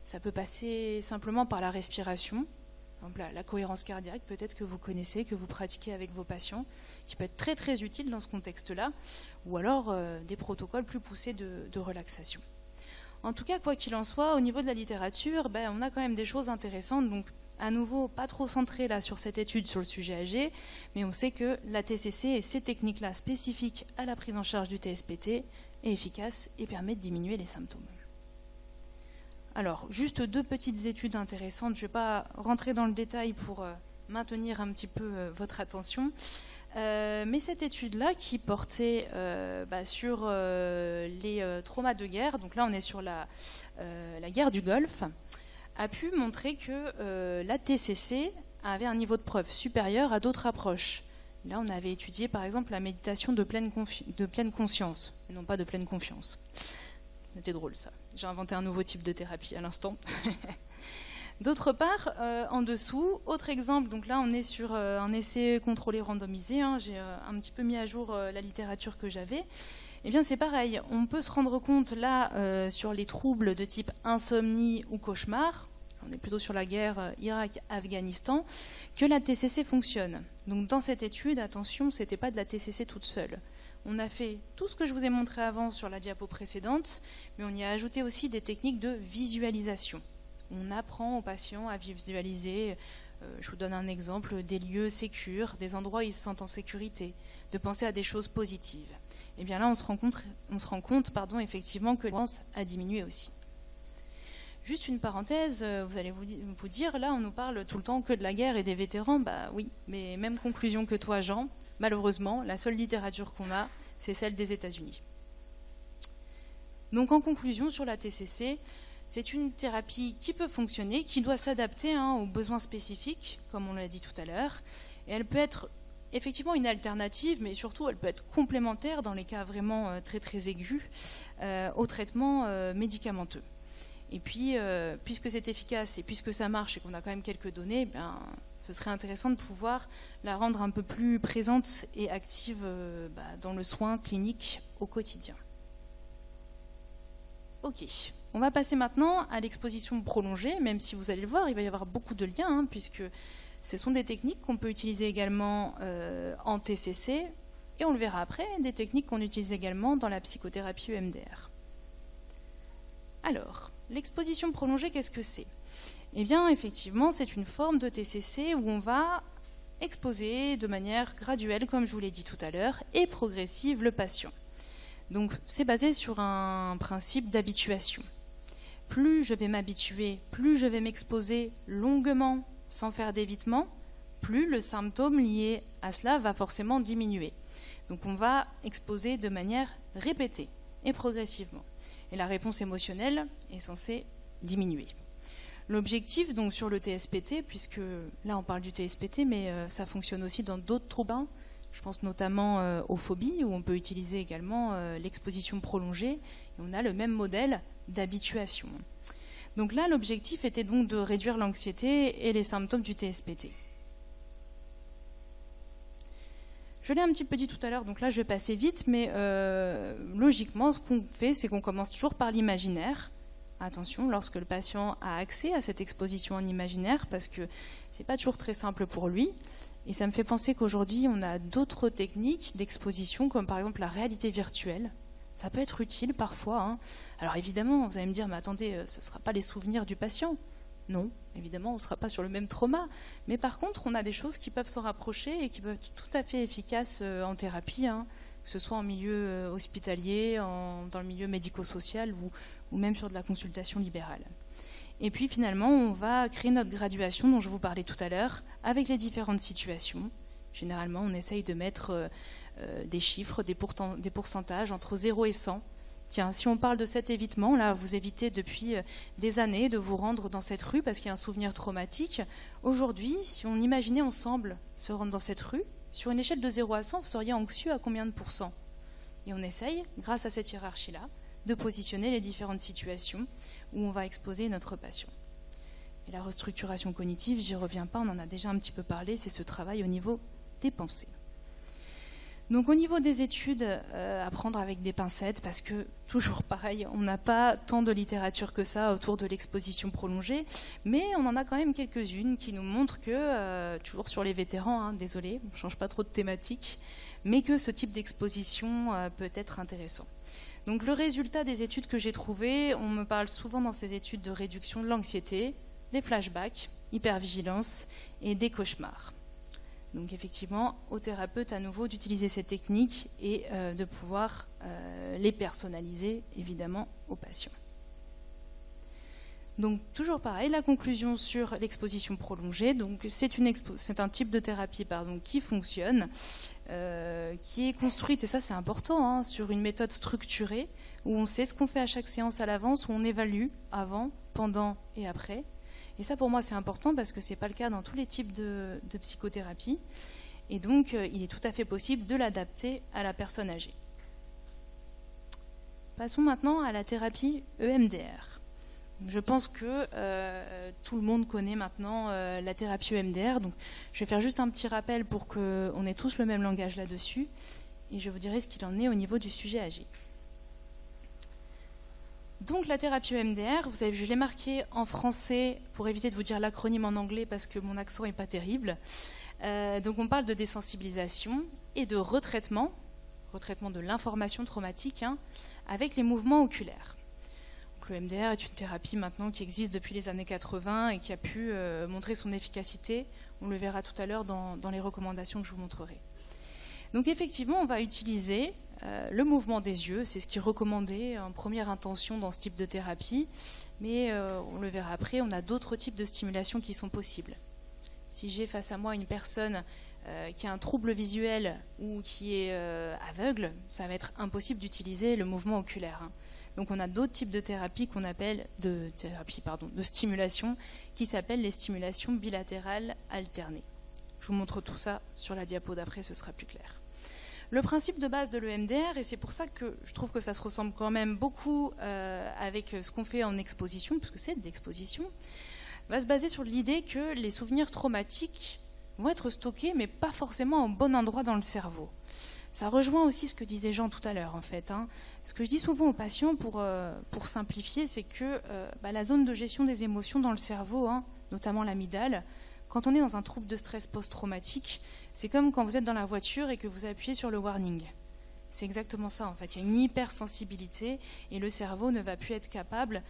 Ça peut passer simplement par la respiration, par exemple la cohérence cardiaque, peut-être que vous connaissez, que vous pratiquez avec vos patients, qui peut être très très utile dans ce contexte-là, ou alors des protocoles plus poussés de relaxation. En tout cas, quoi qu'il en soit, au niveau de la littérature, on a quand même des choses intéressantes, donc à nouveau, pas trop centré là sur cette étude sur le sujet âgé, mais on sait que la TCC et ces techniques-là spécifiques à la prise en charge du TSPT est efficace et permet de diminuer les symptômes. Alors, juste deux petites études intéressantes, je ne vais pas rentrer dans le détail pour maintenir un petit peu votre attention, mais cette étude-là qui portait sur les traumas de guerre, donc là on est sur la guerre du Golfe, a pu montrer que la TCC avait un niveau de preuve supérieur à d'autres approches. Là, on avait étudié, par exemple, la méditation de pleine conscience, et non pas de pleine confiance. C'était drôle, ça. J'ai inventé un nouveau type de thérapie à l'instant. D'autre part, en dessous, autre exemple, donc là, on est sur un essai contrôlé randomisé. J'ai un petit peu mis à jour la littérature que j'avais. Eh bien, c'est pareil. On peut se rendre compte, là, sur les troubles de type insomnie ou cauchemar, on est plutôt sur la guerre Irak-Afghanistan, que la TCC fonctionne. Donc, dans cette étude, attention, ce n'était pas de la TCC toute seule. On a fait tout ce que je vous ai montré avant sur la diapo précédente, mais on y a ajouté aussi des techniques de visualisation. On apprend aux patients à visualiser, je vous donne un exemple, des lieux sécures, des endroits où ils se sentent en sécurité, de penser à des choses positives. Et bien là, on se rend compte, effectivement, que la tendance a diminué aussi. Juste une parenthèse, vous allez vous dire, là, on nous parle tout le temps que de la guerre et des vétérans. Bah oui, mais même conclusion que toi, Jean. Malheureusement, la seule littérature qu'on a, c'est celle des États-Unis. Donc, en conclusion, sur la TCC, c'est une thérapie qui peut fonctionner, qui doit s'adapter aux besoins spécifiques, comme on l'a dit tout à l'heure, et elle peut être effectivement une alternative, mais surtout elle peut être complémentaire dans les cas vraiment très très aigus au traitement médicamenteux. Et puis, puisque c'est efficace et puisque ça marche et qu'on a quand même quelques données, ce serait intéressant de pouvoir la rendre un peu plus présente et active dans le soin clinique au quotidien. Ok, on va passer maintenant à l'exposition prolongée, même si vous allez le voir, il va y avoir beaucoup de liens, puisque ce sont des techniques qu'on peut utiliser également en TCC, et on le verra après, des techniques qu'on utilise également dans la psychothérapie EMDR. Alors, l'exposition prolongée, qu'est-ce que c'est? Eh bien, effectivement, c'est une forme de TCC où on va exposer de manière graduelle, comme je vous l'ai dit tout à l'heure, et progressive le patient. Donc, c'est basé sur un principe d'habituation. Plus je vais m'habituer, plus je vais m'exposer longuement sans faire d'évitement, plus le symptôme lié à cela va forcément diminuer. Donc, on va exposer de manière répétée et progressivement. Et la réponse émotionnelle est censée diminuer. L'objectif, donc, sur le TSPT, puisque là on parle du TSPT, mais ça fonctionne aussi dans d'autres troubles, je pense notamment aux phobies, où on peut utiliser également l'exposition prolongée, et on a le même modèle d'habituation. Donc là, l'objectif était donc de réduire l'anxiété et les symptômes du TSPT. Je l'ai un petit peu dit tout à l'heure, donc là je vais passer vite, mais logiquement, ce qu'on fait, c'est qu'on commence toujours par l'imaginaire. Attention, lorsque le patient a accès à cette exposition en imaginaire, parce que c'est pas toujours très simple pour lui. Et ça me fait penser qu'aujourd'hui, on a d'autres techniques d'exposition, comme par exemple la réalité virtuelle. Ça peut être utile parfois. Alors évidemment, vous allez me dire, mais attendez, ce ne sera pas les souvenirs du patient. Non, évidemment, on ne sera pas sur le même trauma. Mais par contre, on a des choses qui peuvent s'en rapprocher et qui peuvent être tout à fait efficaces en thérapie, que ce soit en milieu hospitalier, dans le milieu médico-social ou même sur de la consultation libérale. Et puis finalement, on va créer notre graduation dont je vous parlais tout à l'heure, avec les différentes situations. Généralement, on essaye de mettre des chiffres, des pourcentages entre 0 et 100. Tiens, si on parle de cet évitement, là, vous évitez depuis des années de vous rendre dans cette rue parce qu'il y a un souvenir traumatique. Aujourd'hui, si on imaginait ensemble se rendre dans cette rue, sur une échelle de 0 à 100, vous seriez anxieux à combien de pourcents? Et on essaye, grâce à cette hiérarchie-là, de positionner les différentes situations où on va exposer notre patient. Et la restructuration cognitive, j'y reviens pas, on en a déjà un petit peu parlé, c'est ce travail au niveau des pensées. Donc au niveau des études, à prendre avec des pincettes, parce que, toujours pareil, on n'a pas tant de littérature que ça autour de l'exposition prolongée, mais on en a quand même quelques-unes qui nous montrent que, toujours sur les vétérans, désolé, on ne change pas trop de thématique, mais que ce type d'exposition peut être intéressant. Donc le résultat des études que j'ai trouvées, on me parle souvent dans ces études de réduction de l'anxiété, des flashbacks, hypervigilance et des cauchemars. Donc effectivement, au thérapeute à nouveau d'utiliser ces techniques et de pouvoir les personnaliser évidemment aux patients. Donc toujours pareil, la conclusion sur l'exposition prolongée. Donc c'est un type de thérapie qui fonctionne, qui est construite, et ça c'est important, sur une méthode structurée où on sait ce qu'on fait à chaque séance à l'avance, où on évalue avant, pendant et après. Et ça pour moi c'est important parce que ce n'est pas le cas dans tous les types de psychothérapie. Et donc il est tout à fait possible de l'adapter à la personne âgée. Passons maintenant à la thérapie EMDR. Je pense que tout le monde connaît maintenant la thérapie EMDR. Donc je vais faire juste un petit rappel pour qu'on ait tous le même langage là-dessus. Et je vous dirai ce qu'il en est au niveau du sujet âgé. Donc la thérapie EMDR, vous avez vu, je l'ai marqué en français pour éviter de vous dire l'acronyme en anglais parce que mon accent n'est pas terrible. Donc on parle de désensibilisation et de retraitement de l'information traumatique avec les mouvements oculaires. Donc, le EMDR est une thérapie maintenant qui existe depuis les années 80 et qui a pu montrer son efficacité. On le verra tout à l'heure dans les recommandations que je vous montrerai. Donc effectivement, on va utiliser le mouvement des yeux, c'est ce qui est recommandé en première intention dans ce type de thérapie, mais on le verra après, on a d'autres types de stimulations qui sont possibles. Si j'ai face à moi une personne qui a un trouble visuel ou qui est aveugle, ça va être impossible d'utiliser le mouvement oculaire. Donc on a d'autres types de thérapies qu'on appelle de stimulation qui s'appellent les stimulations bilatérales alternées. Je vous montre tout ça sur la diapo d'après, ce sera plus clair. Le principe de base de l'EMDR, et c'est pour ça que je trouve que ça se ressemble quand même beaucoup avec ce qu'on fait en exposition, puisque c'est de l'exposition, va se baser sur l'idée que les souvenirs traumatiques vont être stockés, mais pas forcément au bon endroit dans le cerveau. Ça rejoint aussi ce que disait Jean tout à l'heure, en fait. Ce que je dis souvent aux patients, pour simplifier, c'est que la zone de gestion des émotions dans le cerveau, notamment l'amygdale, quand on est dans un trouble de stress post-traumatique, c'est comme quand vous êtes dans la voiture et que vous appuyez sur le warning. C'est exactement ça, en fait. Il y a une hypersensibilité et le cerveau ne va plus être capable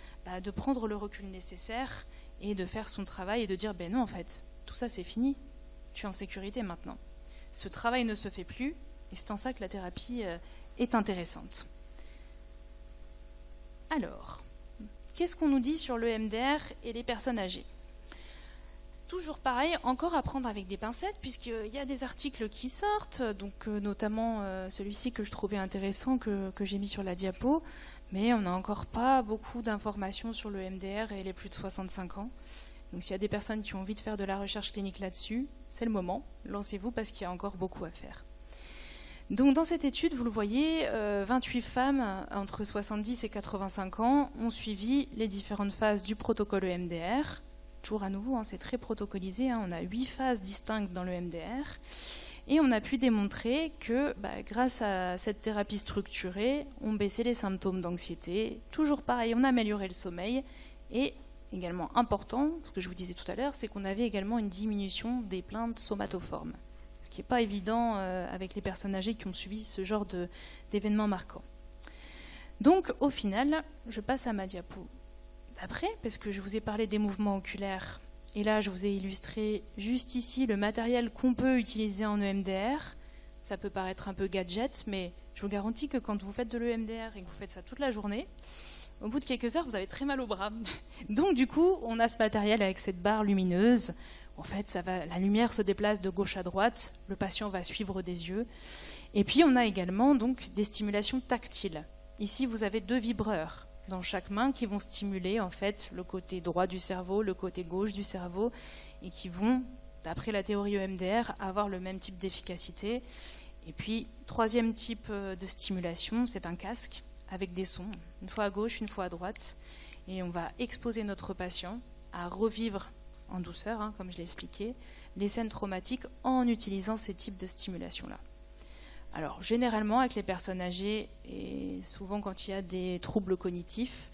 de prendre le recul nécessaire et de faire son travail et de dire, non, en fait, tout ça c'est fini, tu es en sécurité maintenant. Ce travail ne se fait plus et c'est en ça que la thérapie est intéressante. Alors, qu'est-ce qu'on nous dit sur le MDR et les personnes âgées ? Toujours pareil, encore à prendre avec des pincettes, puisqu'il y a des articles qui sortent, donc notamment celui-ci que je trouvais intéressant, que j'ai mis sur la diapo, mais on n'a encore pas beaucoup d'informations sur le MDR et les plus de 65 ans. Donc s'il y a des personnes qui ont envie de faire de la recherche clinique là-dessus, c'est le moment, lancez-vous parce qu'il y a encore beaucoup à faire. Donc dans cette étude, vous le voyez, 28 femmes entre 70 et 85 ans ont suivi les différentes phases du protocole EMDR. Toujours à nouveau, c'est très protocolisé, on a 8 phases distinctes dans le MDR, et on a pu démontrer que grâce à cette thérapie structurée, on baissait les symptômes d'anxiété, toujours pareil, on améliorait le sommeil, et également important, ce que je vous disais tout à l'heure, c'est qu'on avait également une diminution des plaintes somatoformes, ce qui n'est pas évident avec les personnes âgées qui ont suivi ce genre d'événements marquants. Donc au final, je passe à ma diapo d'après, parce que je vous ai parlé des mouvements oculaires, et là je vous ai illustré juste ici le matériel qu'on peut utiliser en EMDR. Ça peut paraître un peu gadget, mais je vous garantis que quand vous faites de l'EMDR et que vous faites ça toute la journée, au bout de quelques heures, vous avez très mal au bras. Donc du coup, on a ce matériel avec cette barre lumineuse. En fait, la lumière se déplace de gauche à droite, le patient va suivre des yeux. Et puis on a également donc des stimulations tactiles. Ici, vous avez 2 vibreurs dans chaque main qui vont stimuler en fait le côté droit du cerveau, le côté gauche du cerveau, et qui vont, d'après la théorie EMDR, avoir le même type d'efficacité. Et puis, 3e type de stimulation, c'est un casque avec des sons, une fois à gauche, une fois à droite, et on va exposer notre patient à revivre en douceur, comme je l'ai expliqué, les scènes traumatiques en utilisant ces types de stimulation-là. Alors, généralement, avec les personnes âgées, et souvent quand il y a des troubles cognitifs,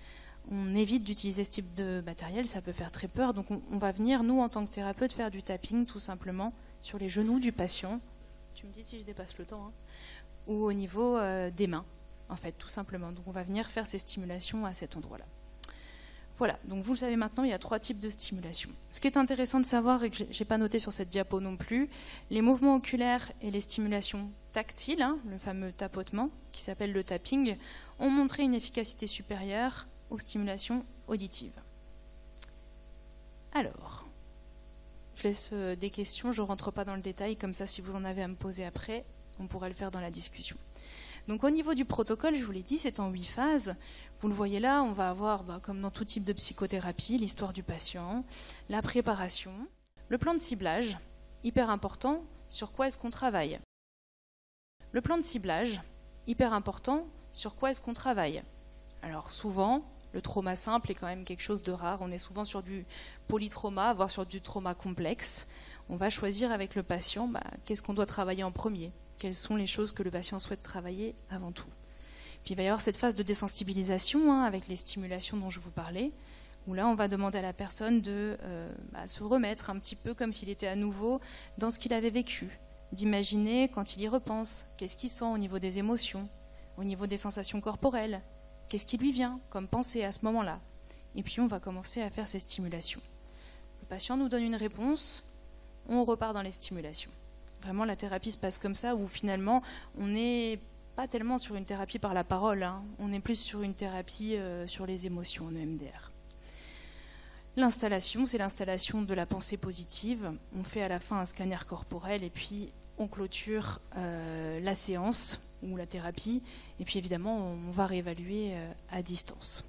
on évite d'utiliser ce type de matériel, ça peut faire très peur. Donc, on va venir, nous, en tant que thérapeute, faire du tapping, tout simplement, sur les genoux du patient. Tu me dis si je dépasse le temps, ou au niveau des mains, en fait, tout simplement. Donc, on va venir faire ces stimulations à cet endroit-là. Voilà, donc vous le savez maintenant, il y a 3 types de stimulation. Ce qui est intéressant de savoir, et que je n'ai pas noté sur cette diapo non plus, les mouvements oculaires et les stimulations tactiles, le fameux tapotement, qui s'appelle le tapping, ont montré une efficacité supérieure aux stimulations auditives. Alors, je laisse des questions, je ne rentre pas dans le détail, comme ça si vous en avez à me poser après, on pourra le faire dans la discussion. Donc au niveau du protocole, je vous l'ai dit, c'est en 8 phases. Vous le voyez là, on va avoir, comme dans tout type de psychothérapie, l'histoire du patient, la préparation, le plan de ciblage, hyper important, sur quoi est-ce qu'on travaille. Le plan de ciblage, hyper important, sur quoi est-ce qu'on travaille. Alors souvent, le trauma simple est quand même quelque chose de rare, on est souvent sur du polytrauma, voire sur du trauma complexe. On va choisir avec le patient, qu'est-ce qu'on doit travailler en premier. Quelles sont les choses que le patient souhaite travailler avant tout. Puis il va y avoir cette phase de désensibilisation avec les stimulations dont je vous parlais, où là on va demander à la personne de se remettre un petit peu comme s'il était à nouveau dans ce qu'il avait vécu, d'imaginer quand il y repense, qu'est-ce qu'il sent au niveau des émotions, au niveau des sensations corporelles, qu'est-ce qui lui vient comme pensée à ce moment-là. Et puis on va commencer à faire ces stimulations. Le patient nous donne une réponse, on repart dans les stimulations. Vraiment, la thérapie se passe comme ça, où finalement, on n'est pas tellement sur une thérapie par la parole, on est plus sur une thérapie sur les émotions en EMDR. L'installation, c'est l'installation de la pensée positive. On fait à la fin un scanner corporel et puis on clôture la séance ou la thérapie. Et puis évidemment, on va réévaluer à distance.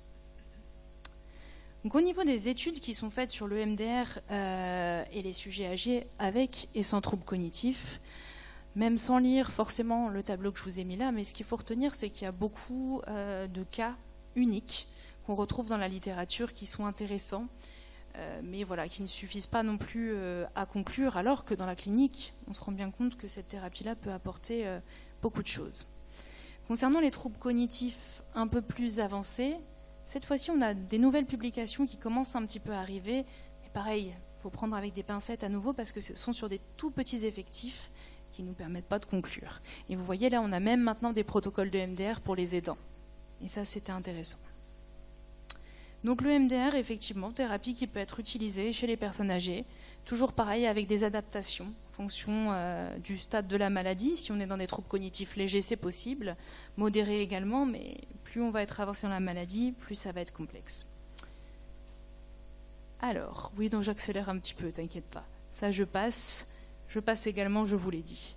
Donc, au niveau des études qui sont faites sur le MDR et les sujets âgés avec et sans troubles cognitifs, même sans lire forcément le tableau que je vous ai mis là, mais ce qu'il faut retenir, c'est qu'il y a beaucoup de cas uniques qu'on retrouve dans la littérature qui sont intéressants, mais voilà, qui ne suffisent pas non plus à conclure, alors que dans la clinique, on se rend bien compte que cette thérapie-là peut apporter beaucoup de choses. Concernant les troubles cognitifs un peu plus avancés, cette fois-ci, on a des nouvelles publications qui commencent un petit peu à arriver. Mais pareil, il faut prendre avec des pincettes à nouveau parce que ce sont sur des tout petits effectifs qui ne nous permettent pas de conclure. Et vous voyez, là, on a même maintenant des protocoles de MDR pour les aidants. Et ça, c'était intéressant. Donc le MDR, effectivement, thérapie qui peut être utilisée chez les personnes âgées. Toujours pareil, avec des adaptations en fonction du stade de la maladie. Si on est dans des troubles cognitifs légers, c'est possible. Modérés également, mais plus on va être avancé dans la maladie, plus ça va être complexe. Alors, oui, donc j'accélère un petit peu, t'inquiète pas. Ça, je passe. Je passe également, je vous l'ai dit.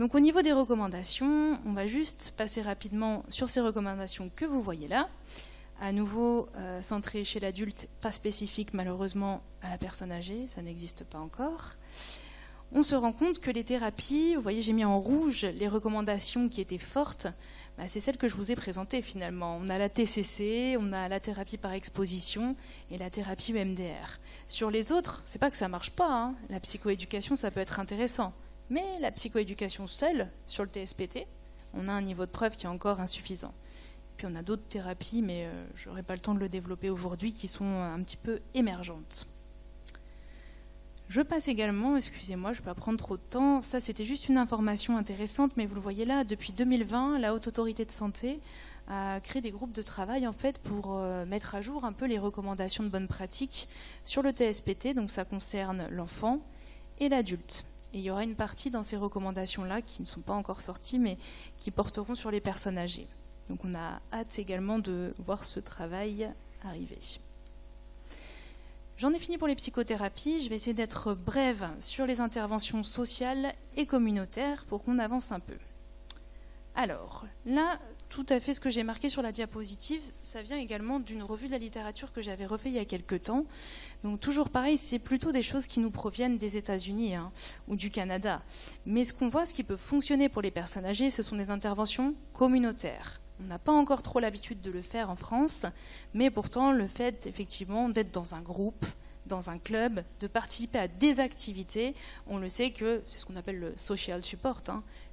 Donc au niveau des recommandations, on va juste passer rapidement sur ces recommandations que vous voyez là. À nouveau, centré chez l'adulte, pas spécifique malheureusement à la personne âgée, ça n'existe pas encore. On se rend compte que les thérapies, vous voyez, j'ai mis en rouge les recommandations qui étaient fortes, c'est celles que je vous ai présentées finalement. On a la TCC, on a la thérapie par exposition et la thérapie MDR. Sur les autres, c'est pas que ça marche pas, hein. La psychoéducation, ça peut être intéressant. Mais la psychoéducation seule, sur le TSPT, on a un niveau de preuve qui est encore insuffisant. Puis on a d'autres thérapies, mais je n'aurai pas le temps de le développer aujourd'hui, qui sont un petit peu émergentes. Je passe également, excusez-moi, je ne vais pas prendre trop de temps, ça c'était juste une information intéressante, mais vous le voyez là, depuis 2020, la Haute Autorité de Santé a créé des groupes de travail en fait, pour mettre à jour un peu les recommandations de bonne pratique sur le TSPT, donc ça concerne l'enfant et l'adulte. Et il y aura une partie dans ces recommandations-là qui ne sont pas encore sorties, mais qui porteront sur les personnes âgées. Donc on a hâte également de voir ce travail arriver. J'en ai fini pour les psychothérapies. Je vais essayer d'être brève sur les interventions sociales et communautaires pour qu'on avance un peu. Alors, là, tout à fait ce que j'ai marqué sur la diapositive, ça vient également d'une revue de la littérature que j'avais refait il y a quelques temps. Donc toujours pareil, c'est plutôt des choses qui nous proviennent des États-Unis ou du Canada. Mais ce qu'on voit, ce qui peut fonctionner pour les personnes âgées, ce sont des interventions communautaires. On n'a pas encore trop l'habitude de le faire en France, mais pourtant le fait effectivement d'être dans un groupe, dans un club, de participer à des activités, on le sait que c'est ce qu'on appelle le social support,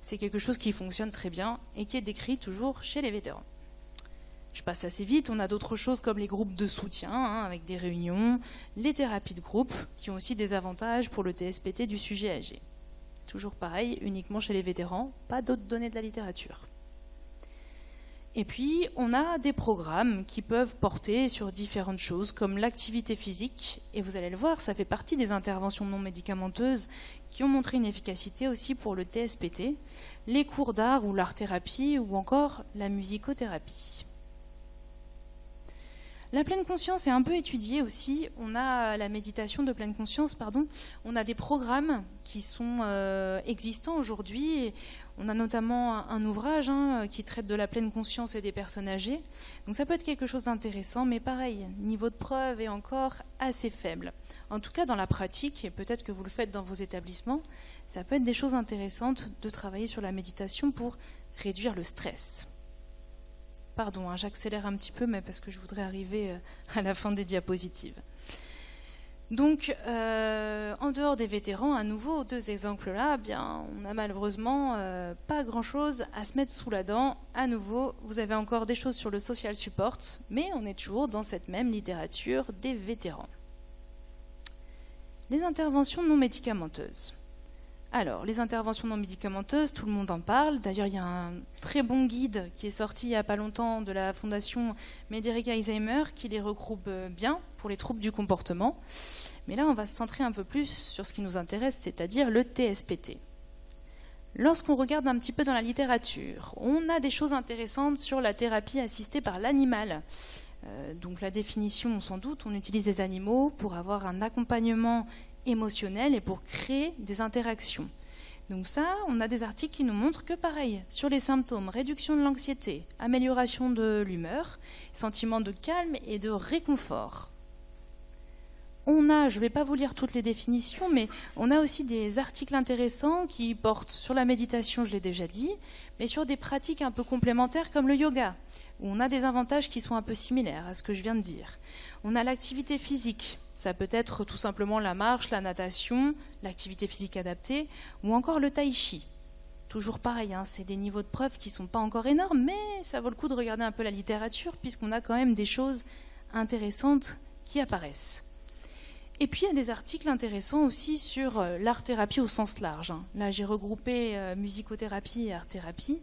c'est quelque chose qui fonctionne très bien et qui est décrit toujours chez les vétérans. Je passe assez vite, on a d'autres choses comme les groupes de soutien, avec des réunions, les thérapies de groupe, qui ont aussi des avantages pour le TSPT du sujet âgé. Toujours pareil, uniquement chez les vétérans, pas d'autres données de la littérature. Et puis, on a des programmes qui peuvent porter sur différentes choses, comme l'activité physique. Et vous allez le voir, ça fait partie des interventions non médicamenteuses qui ont montré une efficacité aussi pour le TSPT, les cours d'art ou l'art-thérapie, ou encore la musicothérapie. La pleine conscience est un peu étudiée aussi. On a la méditation de pleine conscience, on a des programmes qui sont existants aujourd'hui. On a notamment un ouvrage qui traite de la pleine conscience et des personnes âgées. Donc ça peut être quelque chose d'intéressant, mais pareil, niveau de preuve est encore assez faible. En tout cas, dans la pratique, et peut-être que vous le faites dans vos établissements, ça peut être des choses intéressantes de travailler sur la méditation pour réduire le stress. Pardon, j'accélère un petit peu, mais parce que je voudrais arriver à la fin des diapositives. Donc, en dehors des vétérans, à nouveau, deux exemples là, on n'a malheureusement pas grand-chose à se mettre sous la dent. À nouveau, vous avez encore des choses sur le social support, mais on est toujours dans cette même littérature des vétérans. Les interventions non médicamenteuses. Alors, les interventions non médicamenteuses, tout le monde en parle. D'ailleurs, il y a un très bon guide qui est sorti il n'y a pas longtemps de la Fondation Médéric Alzheimer qui les regroupe bien pour les troubles du comportement. Mais là, on va se centrer un peu plus sur ce qui nous intéresse, c'est-à-dire le TSPT. Lorsqu'on regarde un petit peu dans la littérature, on a des choses intéressantes sur la thérapie assistée par l'animal. Donc la définition, sans doute, on utilise des animaux pour avoir un accompagnement émotionnel et pour créer des interactions. Donc ça, on a des articles qui nous montrent que pareil, sur les symptômes, réduction de l'anxiété, amélioration de l'humeur, sentiment de calme et de réconfort. on a, je ne vais pas vous lire toutes les définitions, mais on a aussi des articles intéressants qui portent sur la méditation, je l'ai déjà dit, mais sur des pratiques un peu complémentaires comme le yoga, où on a des avantages qui sont un peu similaires à ce que je viens de dire. On a l'activité physique, ça peut être tout simplement la marche, la natation, l'activité physique adaptée, ou encore le tai chi. Toujours pareil, hein, c'est des niveaux de preuve qui ne sont pas encore énormes, mais ça vaut le coup de regarder un peu la littérature, puisqu'on a quand même des choses intéressantes qui apparaissent. Et puis, il y a des articles intéressants aussi sur l'art-thérapie au sens large. Là, j'ai regroupé musicothérapie et art-thérapie.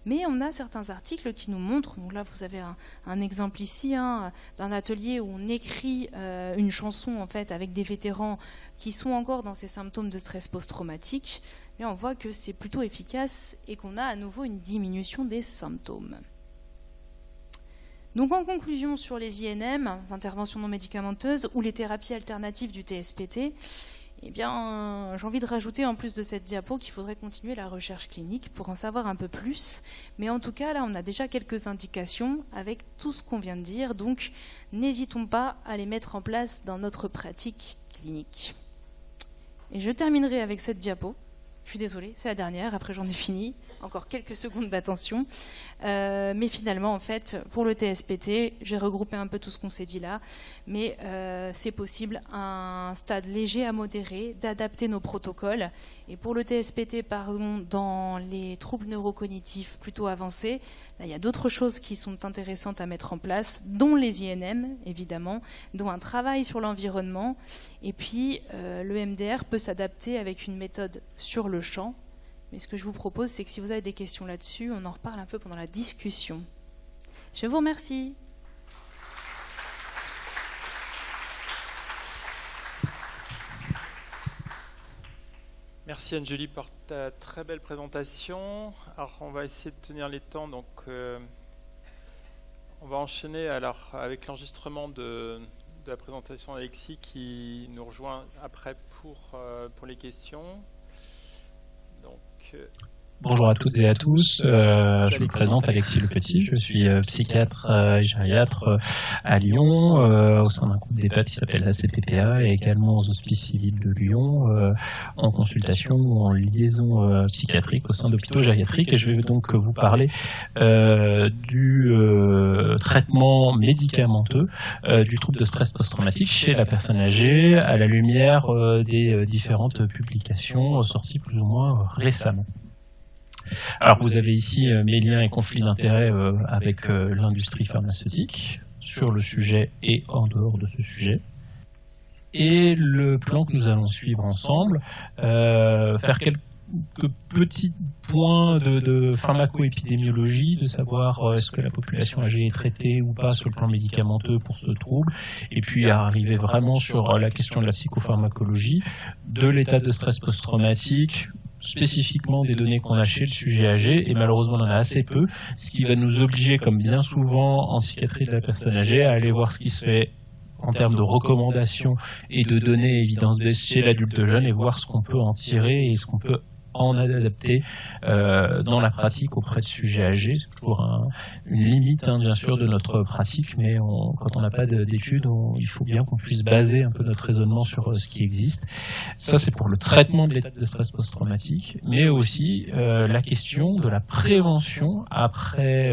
Mais on a certains articles qui nous montrent, donc là vous avez un exemple ici, d'un atelier où on écrit une chanson en fait, avec des vétérans qui sont encore dans ces symptômes de stress post-traumatique. Et on voit que c'est plutôt efficace et qu'on a à nouveau une diminution des symptômes. Donc en conclusion sur les INM, les interventions non médicamenteuses, ou les thérapies alternatives du TSPT, eh bien, j'ai envie de rajouter en plus de cette diapo qu'il faudrait continuer la recherche clinique pour en savoir un peu plus. Mais en tout cas, là, on a déjà quelques indications avec tout ce qu'on vient de dire. Donc, n'hésitons pas à les mettre en place dans notre pratique clinique. Et je terminerai avec cette diapo. Je suis désolée, c'est la dernière, après j'en ai fini. Encore quelques secondes d'attention. Mais finalement, en fait, pour le TSPT, j'ai regroupé un peu tout ce qu'on s'est dit là. Mais c'est possible, à un stade léger à modéré, d'adapter nos protocoles. Et pour le TSPT, pardon, dans les troubles neurocognitifs plutôt avancés, là, il y a d'autres choses qui sont intéressantes à mettre en place, dont les INM, évidemment, dont un travail sur l'environnement. Et puis, le MDR peut s'adapter avec une méthode sur le champ. Mais ce que je vous propose, c'est que si vous avez des questions là-dessus, on en reparle un peu pendant la discussion. Je vous remercie. Merci Anjali pour ta très belle présentation. Alors on va essayer de tenir les temps, donc on va enchaîner alors avec l'enregistrement de la présentation d'Alexis qui nous rejoint après pour les questions. Donc, bonjour à toutes et à tous, je me présente Alexis Le Petit, je suis psychiatre et gériatre à Lyon, au sein d'un groupe d'EHPAD qui s'appelle la CPPA et également aux Hospices Civils de Lyon, en consultation ou en liaison psychiatrique au sein d'hôpitaux gériatriques. Et je vais donc vous parler du traitement médicamenteux du trouble de stress post-traumatique chez la personne âgée à la lumière des différentes publications sorties plus ou moins récemment. Alors vous avez ici mes liens et conflits d'intérêts avec l'industrie pharmaceutique sur le sujet et en dehors de ce sujet. Et le plan que nous allons suivre ensemble, faire quelques petits points de pharmacoépidémiologie, de savoir est-ce que la population âgée est traitée ou pas sur le plan médicamenteux pour ce trouble, et puis arriver vraiment sur la question de la psychopharmacologie, de l'état de stress post-traumatique, spécifiquement des données qu'on a chez le sujet âgé, et malheureusement on en a assez peu, ce qui va nous obliger, comme bien souvent en psychiatrie de la personne âgée, à aller voir ce qui se fait en termes de recommandations et de données évidence-based chez l'adulte jeune et voir ce qu'on peut en tirer et ce qu'on peut en adapter dans la pratique auprès de sujets âgés. C'est toujours une limite, bien sûr, de notre pratique, mais quand on n'a pas d'études, il faut bien qu'on puisse baser un peu notre raisonnement sur ce qui existe. Ça, c'est pour le traitement de l'état de stress post-traumatique, mais aussi la question de la prévention après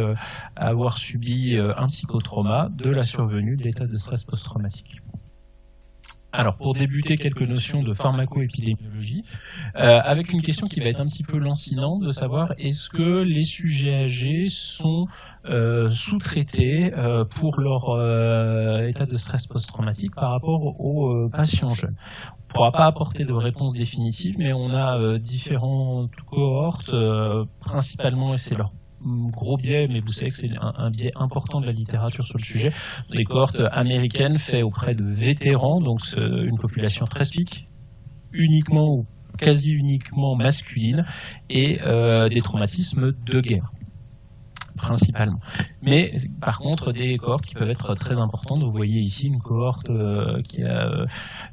avoir subi un psychotrauma de la survenue de l'état de stress post-traumatique. Alors, pour débuter, quelques notions de pharmacoépidémiologie, avec une question qui va être un petit peu lancinante, de savoir est-ce que les sujets âgés sont sous-traités pour leur état de stress post-traumatique par rapport aux patients jeunes. On ne pourra pas apporter de réponse définitive, mais on a différentes cohortes, principalement, et c'est leur gros biais, mais vous savez que c'est un biais important de la littérature sur le sujet, des cohortes américaines faites auprès de vétérans, donc une population très spécifique, uniquement ou quasi uniquement masculine, et des traumatismes de guerre. principalement. Mais par contre, des cohortes qui peuvent être très importantes. Vous voyez ici une cohorte qui a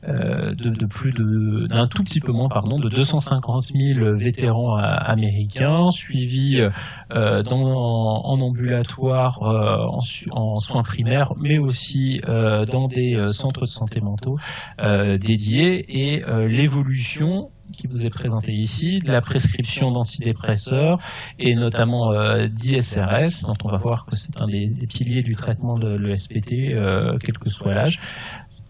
d'un tout petit peu moins, de 250 000 vétérans américains, suivis en ambulatoire, en soins primaires, mais aussi dans des centres de santé mentaux dédiés, et l'évolution qui vous est présentée ici de la prescription d'antidépresseurs et notamment d'ISRS, dont on va voir que c'est un des piliers du traitement de l'ESPT, quel que soit l'âge,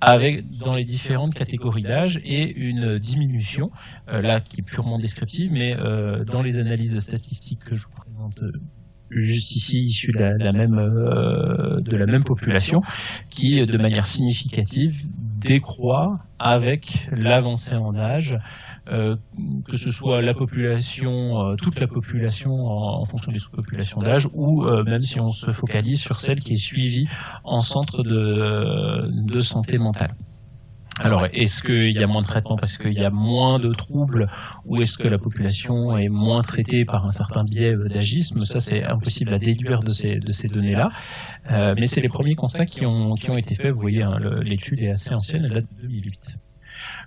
dans les différentes catégories d'âge, et une diminution, là qui est purement descriptive, mais dans les analyses statistiques que je vous présente juste ici, issues de la même population, qui de manière significative décroît avec l'avancée en âge, que ce soit la population, toute la population en fonction des sous-populations d'âge, ou même si on se focalise sur celle qui est suivie en centre de santé mentale. Alors, est-ce qu'il y a moins de traitement parce qu'il y a moins de troubles, ou est-ce que la population est moins traitée par un certain biais d'agisme? Ça, c'est impossible à déduire de ces données-là. Mais c'est les premiers constats qui ont été faits. Vous voyez, hein, l'étude est assez ancienne, elle date de 2008.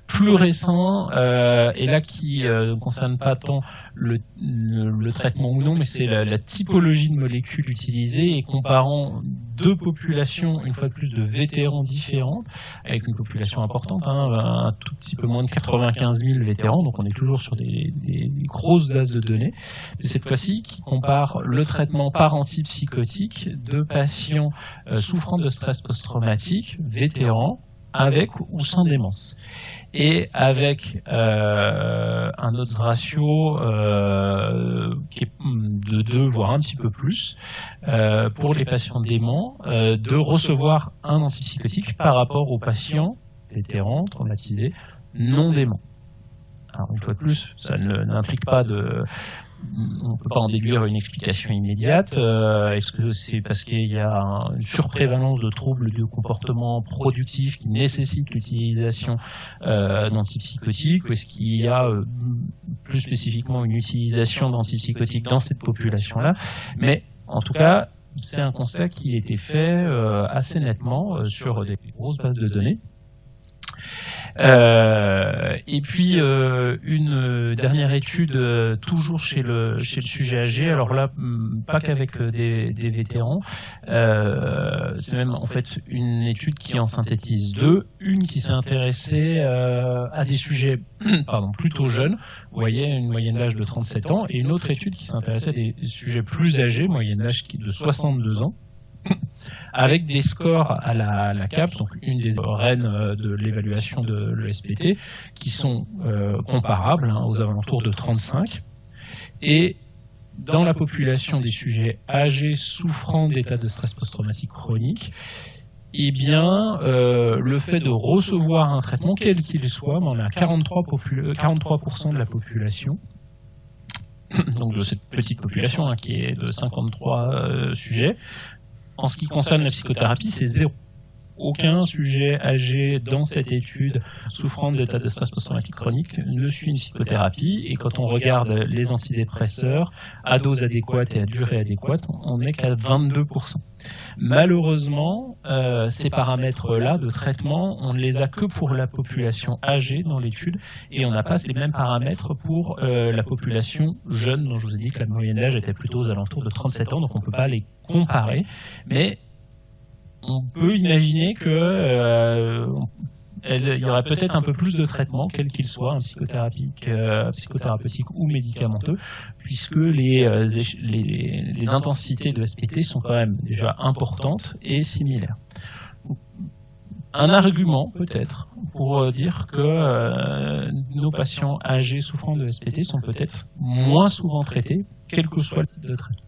Plus récent, et là qui ne concerne pas tant le traitement ou non, mais c'est la typologie de molécules utilisées, et comparant deux populations, une fois de plus, de vétérans différentes, avec une population importante, un tout petit peu moins de 95 000 vétérans, donc on est toujours sur des grosses bases de données. Et cette fois-ci, qui compare le traitement par antipsychotique de patients souffrant de stress post-traumatique, vétérans, avec ou sans démence. Et avec un odds ratio qui est de 2, voire un petit peu plus, pour les patients déments, de recevoir un antipsychotique par rapport aux patients vétérans, traumatisés, non déments. Alors, une fois de plus, ça n'implique pas on ne peut pas en déduire une explication immédiate. Est-ce que c'est parce qu'il y a une surprévalence de troubles du comportement productif qui nécessite l'utilisation d'antipsychotiques, ou est-ce qu'il y a plus spécifiquement une utilisation d'antipsychotiques dans cette population-là? Mais en tout cas, c'est un constat qui a été fait assez nettement sur des grosses bases de données. Et puis une dernière étude toujours chez le sujet âgé, alors là pas qu'avec des vétérans, c'est même en fait une étude qui en synthétise deux, une qui s'est intéressée à des sujets plutôt jeunes, vous voyez une moyenne d'âge de 37 ans, et une autre étude qui s'intéressait à des sujets plus âgés, moyenne d'âge de 62 ans, avec des scores à la CAPS, donc une des reines de l'évaluation de l'ESPT, qui sont comparables, aux alentours de 35. Et dans la population des sujets âgés souffrant d'état de stress post-traumatique chronique, eh bien, le fait de recevoir un traitement, quel qu'il soit, on a 43% de la population, donc de cette petite population qui est de 53 sujets. En ce qui concerne la psychothérapie, c'est 0. Aucun sujet âgé dans cette étude souffrant d'état de stress post-traumatique chronique ne suit une psychothérapie, et quand on regarde les antidépresseurs à dose adéquate et à durée adéquate, on n'est qu'à 22%. Malheureusement, ces paramètres-là de traitement, on ne les a que pour la population âgée dans l'étude, et on n'a pas les mêmes paramètres pour la population jeune, dont je vous ai dit que la moyenne d'âge était plutôt aux alentours de 37 ans, donc on ne peut pas les comparer, mais on peut imaginer que il y aurait peut-être un peu plus de traitement, quel qu'il soit, psychothérapeutique ou médicamenteux, puisque les intensités de SPT sont quand même déjà importantes et similaires. Un argument, peut-être, pour dire que nos patients âgés souffrant de SPT sont peut-être moins souvent traités, quel que soit le type de traitement.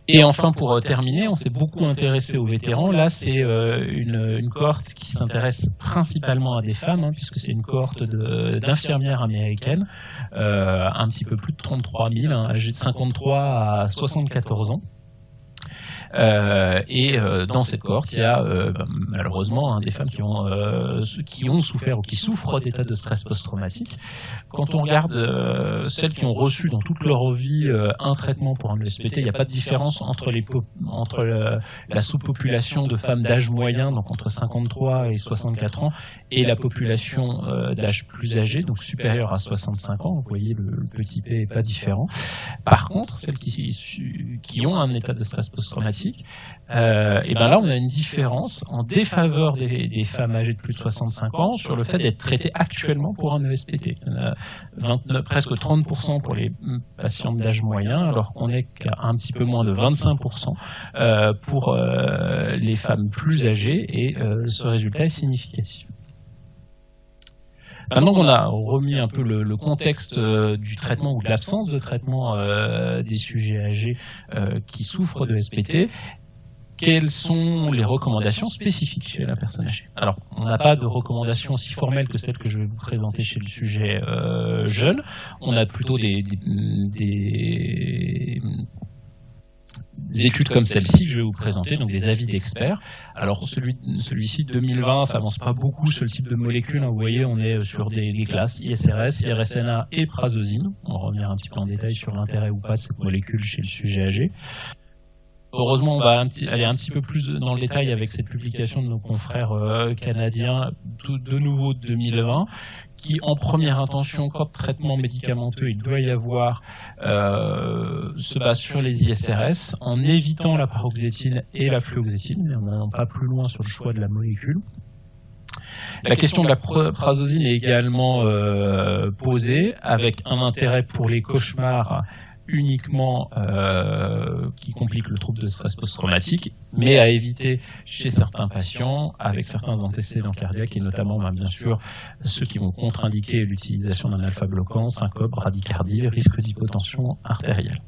Et enfin, pour terminer, on s'est beaucoup intéressé aux vétérans. Là, c'est une cohorte qui s'intéresse principalement à des femmes, puisque c'est une cohorte d'infirmières américaines, un petit peu plus de 33 000, âgées de 53 à 74 ans. Dans cette cohorte, il y a malheureusement des femmes qui ont souffert ou qui souffrent d'états de stress post-traumatique. Quand on regarde celles qui ont reçu dans toute leur vie un traitement pour un ESPT, il n'y a pas de différence entre la sous-population de femmes d'âge moyen, donc entre 53 et 64 ans, et la population d'âge plus âgé, donc supérieure à 65 ans. Vous voyez, le petit p n'est pas différent. Par contre, celles qui ont un état de stress post-traumatique, et ben là, on a une différence en défaveur des femmes âgées de plus de 65 ans sur le fait d'être traitées actuellement pour un ESPT. Il y en a presque 30% pour les patientes d'âge moyen, alors qu'on est qu'à un petit peu moins de 25% pour les femmes plus âgées, et ce résultat est significatif. Maintenant qu'on a remis un peu le contexte du traitement ou de l'absence de traitement des sujets âgés qui souffrent de SPT, quelles sont les recommandations spécifiques chez la personne âgée? Alors, on n'a pas de recommandations aussi formelles que celles que je vais vous présenter chez le sujet jeune. On a plutôt des études comme celle-ci que je vais vous présenter, donc des avis d'experts. Alors celui-ci 2020, ça avance pas beaucoup sur le type de molécules. Vous voyez, on est sur des classes ISRS, IRSNA et prazosine. On va revenir un petit peu en détail sur l'intérêt ou pas de cette molécule chez le sujet âgé. Heureusement, on va aller un petit peu plus dans le détail avec cette publication de nos confrères canadiens, de nouveau de 2020, qui, en première intention, comme traitement médicamenteux, il doit y avoir, se base sur les ISRS, en évitant la paroxétine et la fluoxétine, mais en n'allant pas plus loin sur le choix de la molécule. La question de la prazosine est également posée, avec un intérêt pour les cauchemars uniquement qui complique le trouble de stress post-traumatique, mais à éviter chez certains patients avec certains antécédents cardiaques, et notamment bien sûr ceux qui vont contre-indiquer l'utilisation d'un alpha-bloquant, syncope, bradycardie, risque d'hypotension artérielle.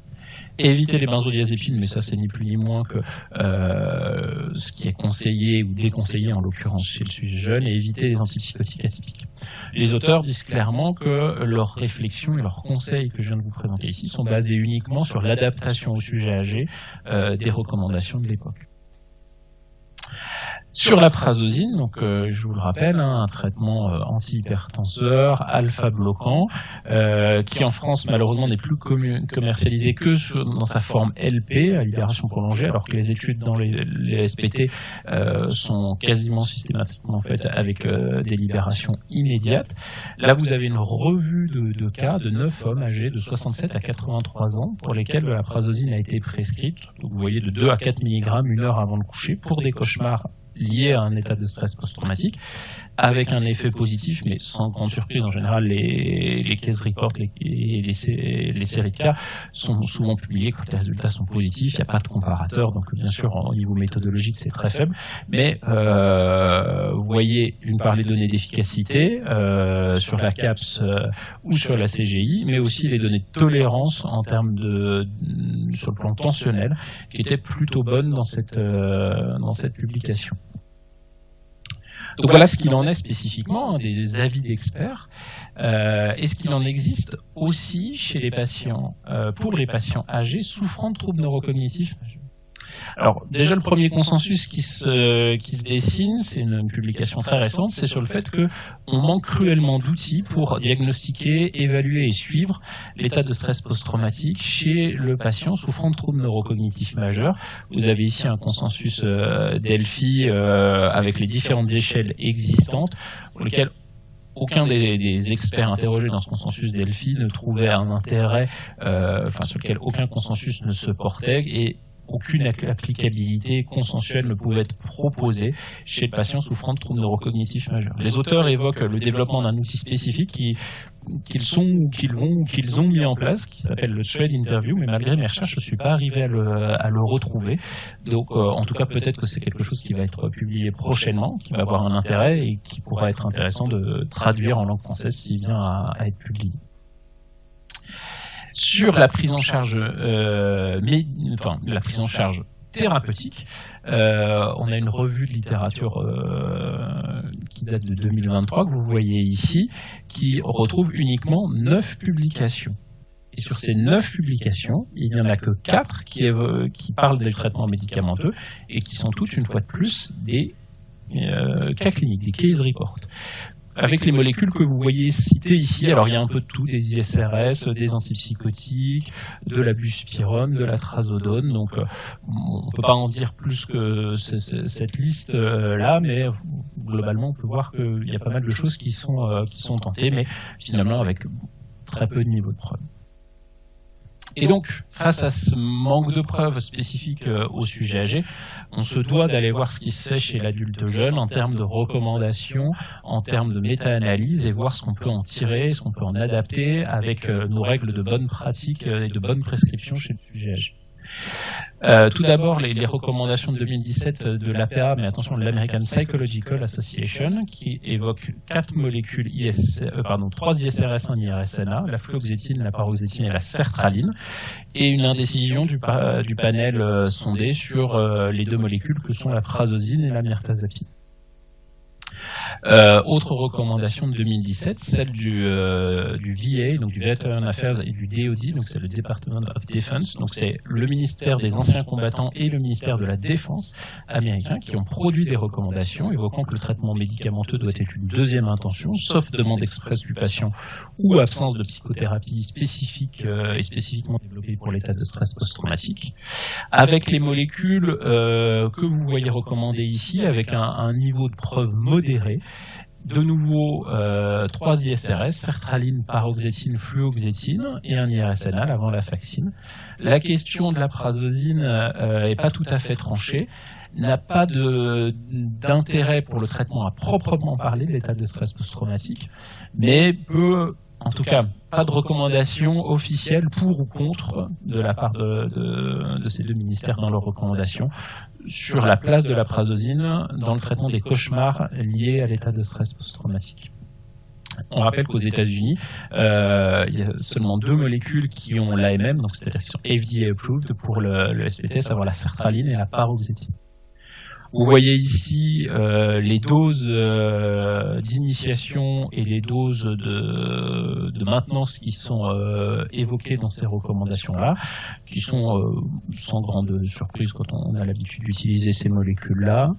Et éviter les benzodiazépines, mais ça c'est ni plus ni moins que ce qui est conseillé ou déconseillé en l'occurrence chez le sujet jeune, et éviter les antipsychotiques atypiques. Les auteurs disent clairement que leurs réflexions et leurs conseils que je viens de vous présenter ici sont basés uniquement sur l'adaptation au sujet âgé des recommandations de l'époque. Sur la prazosine, donc je vous le rappelle, un traitement antihypertenseur, alpha-bloquant, qui en France malheureusement n'est plus commercialisé que dans sa forme LP, à libération prolongée, alors que les études dans les SPT sont quasiment systématiquement faites avec des libérations immédiates. Là, vous avez une revue de cas de 9 hommes âgés de 67 à 83 ans pour lesquels la prazosine a été prescrite. Donc vous voyez, de 2 à 4 mg une heure avant le coucher pour des cauchemars liés à un état de stress post-traumatique, avec un effet positif, mais sans grande surprise. En général, les case reports et les séries de cas sont souvent publiés quand les résultats sont positifs. Il n'y a pas de comparateur, donc bien sûr, au niveau méthodologique, c'est très faible. Mais vous voyez, d'une part, les données d'efficacité sur la CAPS ou sur la CGI, mais aussi les données de tolérance en termes sur le plan tensionnel, qui étaient plutôt bonnes dans cette publication. Donc voilà ce qu'il en est spécifiquement, des avis d'experts. Et ce qu'il en existe aussi chez les patients, pour les patients âgés souffrant de troubles neurocognitifs majeurs. Alors déjà, le premier consensus qui se dessine, c'est une publication très récente, c'est sur le fait que on manque cruellement d'outils pour diagnostiquer, évaluer et suivre l'état de stress post-traumatique chez le patient souffrant de troubles neurocognitifs majeurs. Vous avez ici un consensus Delphi avec les différentes échelles existantes pour lesquelles aucun des experts interrogés dans ce consensus Delphi ne trouvait un intérêt, sur lequel aucun consensus ne se portait, et aucune applicabilité consensuelle ne pouvait être proposée chez le patient souffrant de troubles neurocognitifs majeurs. Les auteurs évoquent le développement d'un outil spécifique qu'ils ont mis en place, qui s'appelle le Thread Interview, mais malgré mes recherches, je ne suis pas arrivé à le retrouver. Donc, en tout cas, peut-être que c'est quelque chose qui va être publié prochainement, qui va avoir un intérêt et qui pourra être intéressant de traduire en langue française s'il vient à être publié. Sur la prise en charge, la prise en charge thérapeutique, on a une revue de littérature qui date de 2023 que vous voyez ici, qui retrouve uniquement 9 publications. Et sur ces 9 publications, il n'y en a que 4 qui parlent des traitements médicamenteux et qui sont toutes, une fois de plus, des cas cliniques, des case reports. Avec les molécules que vous voyez citées ici, alors il y a un peu de tout, des ISRS, des antipsychotiques, de la buspirone, de la trazodone, donc on ne peut pas en dire plus que cette liste-là, mais globalement on peut voir qu'il y a pas mal de choses qui sont tentées, mais finalement avec très peu de niveau de preuve. Et donc, face à ce manque de preuves spécifiques au sujet âgé, on se doit d'aller voir ce qui se fait chez l'adulte jeune en termes de recommandations, en termes de méta-analyse et voir ce qu'on peut en tirer, ce qu'on peut en adapter avec nos règles de bonne pratique et de bonne prescription chez le sujet âgé. Tout d'abord, les recommandations de 2017 de l'APA, mais attention, de l'American Psychological Association, qui évoque 4 molécules 3 ISRS, 1 IRSNA, la fluoxétine, la paroxétine et la sertraline, et une indécision du panel sondé sur les 2 molécules que sont la prazosine et la mirtazapine. Autre recommandation de 2017, celle du VA, donc du Veteran Affairs et du DoD, donc c'est le Department of Defense, donc c'est le ministère des anciens combattants et le ministère de la Défense américain qui ont produit des recommandations évoquant que le traitement médicamenteux doit être une deuxième intention, sauf demande expresse du patient ou absence de psychothérapie spécifique et spécifiquement développée pour l'état de stress post-traumatique. Avec les molécules que vous voyez recommandées ici, avec un niveau de preuve modéré, de nouveau 3 ISRS, sertraline, paroxétine, fluoxétine et un IRSNA, la venlafaxine. La question de la prazosine n'est pas tout à fait tranchée, n'a pas d'intérêt pour le traitement à proprement parler de l'état de stress post-traumatique, mais peut, en tout cas, pas de recommandation officielle pour ou contre de la part de ces 2 ministères dans leurs recommandations sur la place de la prazosine dans le traitement des cauchemars liés à l'état de stress post-traumatique. On rappelle qu'aux États-Unis, il y a seulement 2 molécules qui ont l'AMM, donc c'est-à-dire qui sont FDA approved pour le SPT, à savoir la sertraline et la paroxétine. Vous voyez ici les doses d'initiation et les doses de maintenance qui sont évoquées dans ces recommandations-là, qui sont sans grande surprise quand on a l'habitude d'utiliser ces molécules-là.